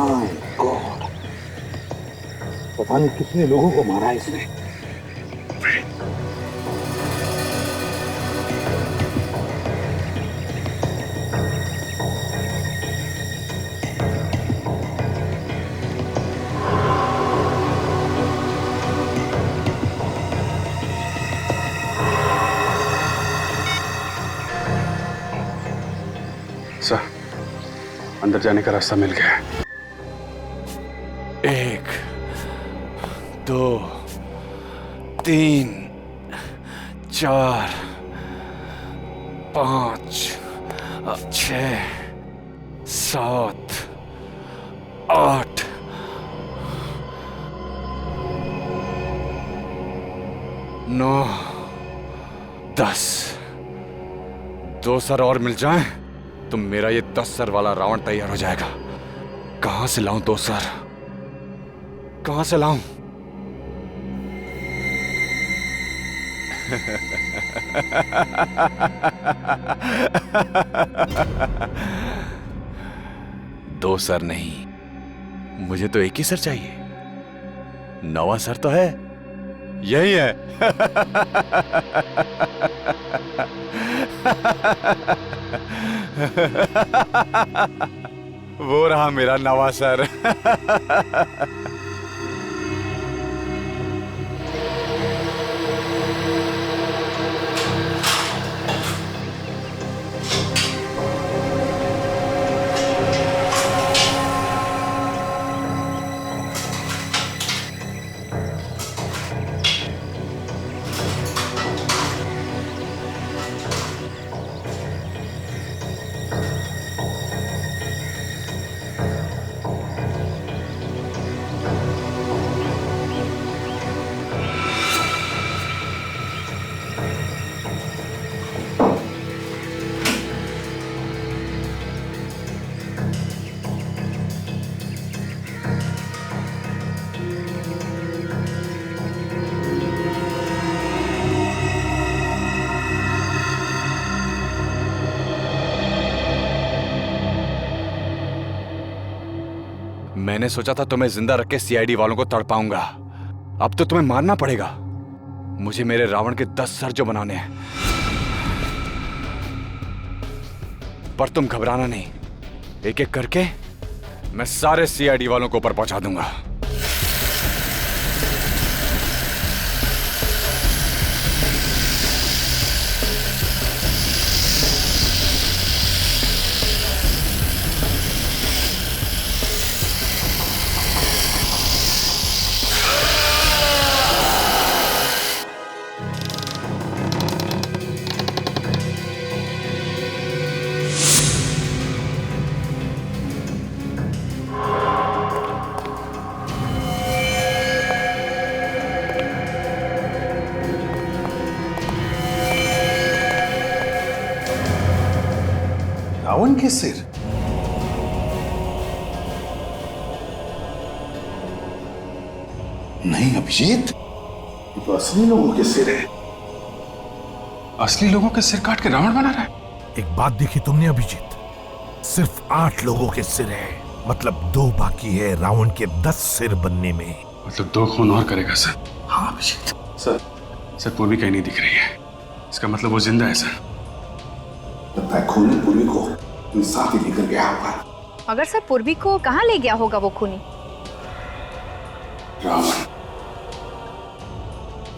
माय गॉड, पता नहीं कितने लोगों को मारा है इसने। सर, अंदर जाने का रास्ता मिल गया। 1 2 3 4 5 6 7 8 9 10। 2 सर और मिल जाएं तो मेरा ये 10 सर वाला रावण तैयार हो जाएगा। कहां से लाऊं 2 सर? कहां से लाऊं? दो सर नहीं, मुझे तो एक ही सर चाहिए। 9वां सर तो है, यही है। वो रहा मेरा 9वां सर। मैंने सोचा था तुम्हें जिंदा रख के सीआईडी वालों को तड़ पाऊंगा। अब तो तुम्हें मारना पड़ेगा। मुझे मेरे रावण के 10 सर जो बनाने हैं। पर तुम घबराना नहीं, एक एक करके मैं सारे सीआईडी वालों को ऊपर पहुंचा दूंगा। रावण के सिर? नहीं अभिजीत, ये तो असली लोगों के सिर है। असली लोगों के सिर काट के रावण बना रहा है? एक बात देखी तुमने अभिजीत, सिर्फ 8 लोगों के सिर है, मतलब 2 बाकी है रावण के 10 सिर बनने में। मतलब 2 खून और करेगा सर? हाँ अभिजीत। सर पूर्वी कहीं नहीं दिख रही है, इसका मतलब वो जिंदा है सर। लगता है खूनी पूर्वी को साथ ही लेकर गया होगा। मगर सर पूर्वी को कहाँ ले गया होगा वो खूनी? रावण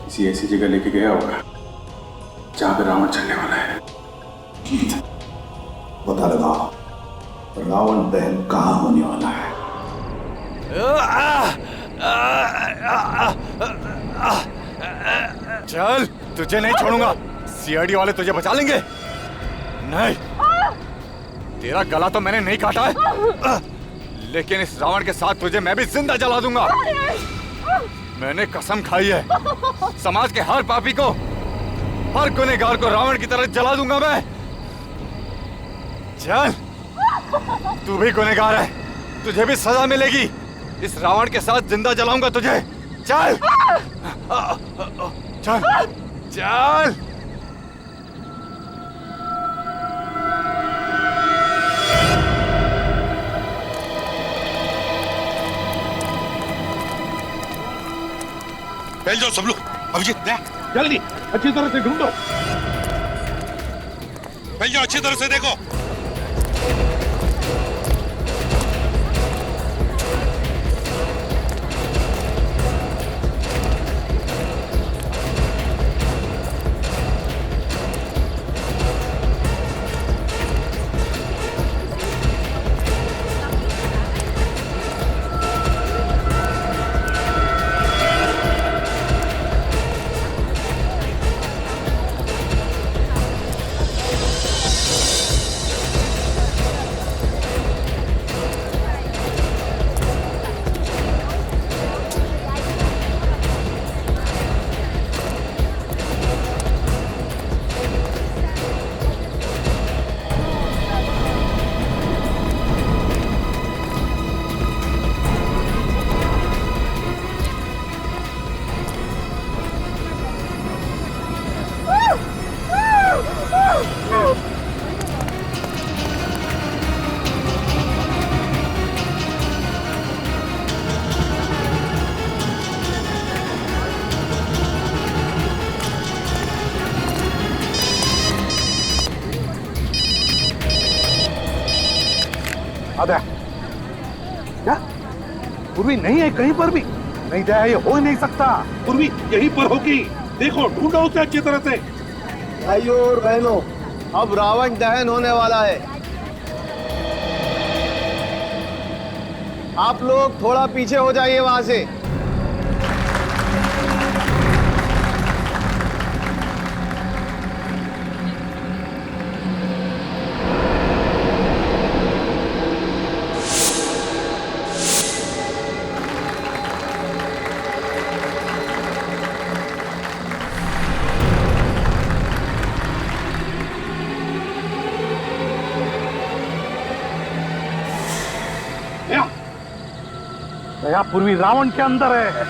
किसी ऐसी जगह लेके गया होगा जहां पे रावण चलने वाला है। पता लगाओ रावण दहन कहाँ होने वाला है। चल, तुझे नहीं छोड़ूंगा। सीआईडी वाले तुझे बचा लेंगे। नहीं, तेरा गला तो मैंने नहीं काटा है, लेकिन इस रावण के साथ तुझे मैं भी जिंदा जला दूंगा। मैंने कसम खाई है, समाज के हर पापी को, हर गुनहगार को रावण की तरह जला दूंगा मैं। चल, तू भी गुनहगार है, तुझे भी सजा मिलेगी। इस रावण के साथ जिंदा जलाऊंगा तुझे। चल चल चल। फैल जाओ सब लोग। अभिजीत देख जल्दी अच्छी तरह से ढूंढो, फैल जाओ अच्छी तरह से देखो। आधा क्या पूर्वी नहीं है कहीं पर भी? नहीं जाए, ये हो ही नहीं सकता। पूर्वी यहीं पर होगी, देखो ढूंढो उसे अच्छी तरह से। भाइयों और बहनों, अब रावण दहन होने वाला है। आप लोग थोड़ा पीछे हो जाइए वहां से। दया पूर्वी रावण के अंदर है,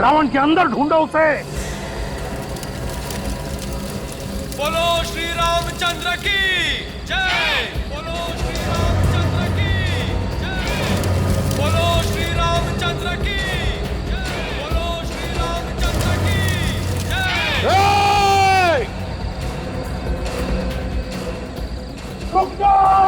रावण के अंदर ढूंढो उसे। बोलो श्री रामचंद्र की जय, बोलो श्री रामचंद्र की जय, बोलो श्री रामचंद्र की जय, बोलो श्री रामचंद्र की जय। रुक जाओ!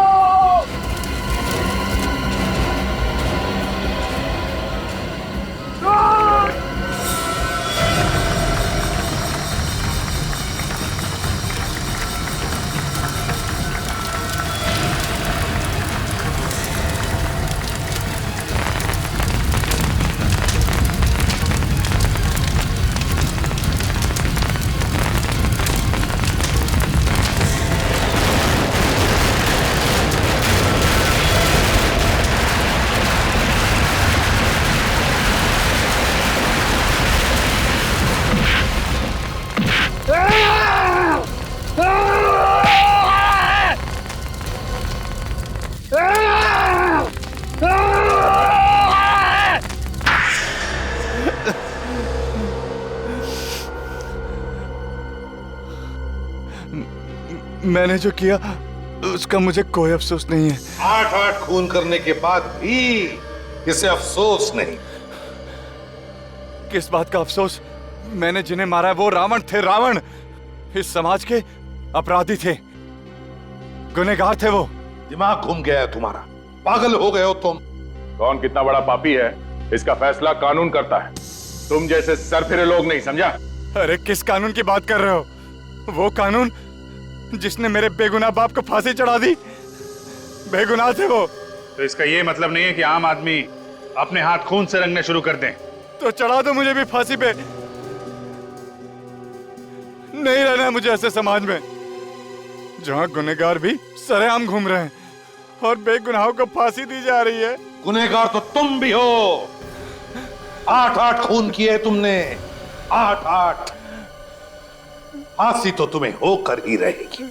मैंने जो किया उसका मुझे कोई अफसोस नहीं है। 8-8 खून करने के बाद भी इसे अफसोस नहीं। किस बात का अफसोस? मैंने जिन्हें मारा है वो रावण थे, रावण। इस समाज के अपराधी थे, गुनहगार थे वो। दिमाग घूम गया है तुम्हारा, पागल हो गए हो तुम। कौन कितना बड़ा पापी है इसका फैसला कानून करता है, तुम जैसे सरफिरे लोग नहीं, समझा? अरे किस कानून की बात कर रहे हो? वो कानून जिसने मेरे बेगुनाह बाप को फांसी चढ़ा दी, बेगुनाह थे वो। तो इसका ये मतलब नहीं है कि आम आदमी अपने हाथ खून से रंगने शुरू कर दें। तो चढ़ा दो मुझे भी फांसी पे। नहीं रहना है मुझे ऐसे समाज में जहां गुनहगार भी सरेआम घूम रहे हैं और बेगुनाहों को फांसी दी जा रही है। गुनहगार तो तुम भी हो। 8-8 खून किए तुमने, 8-8। फांसी तो तुम्हें होकर ही रहेगी।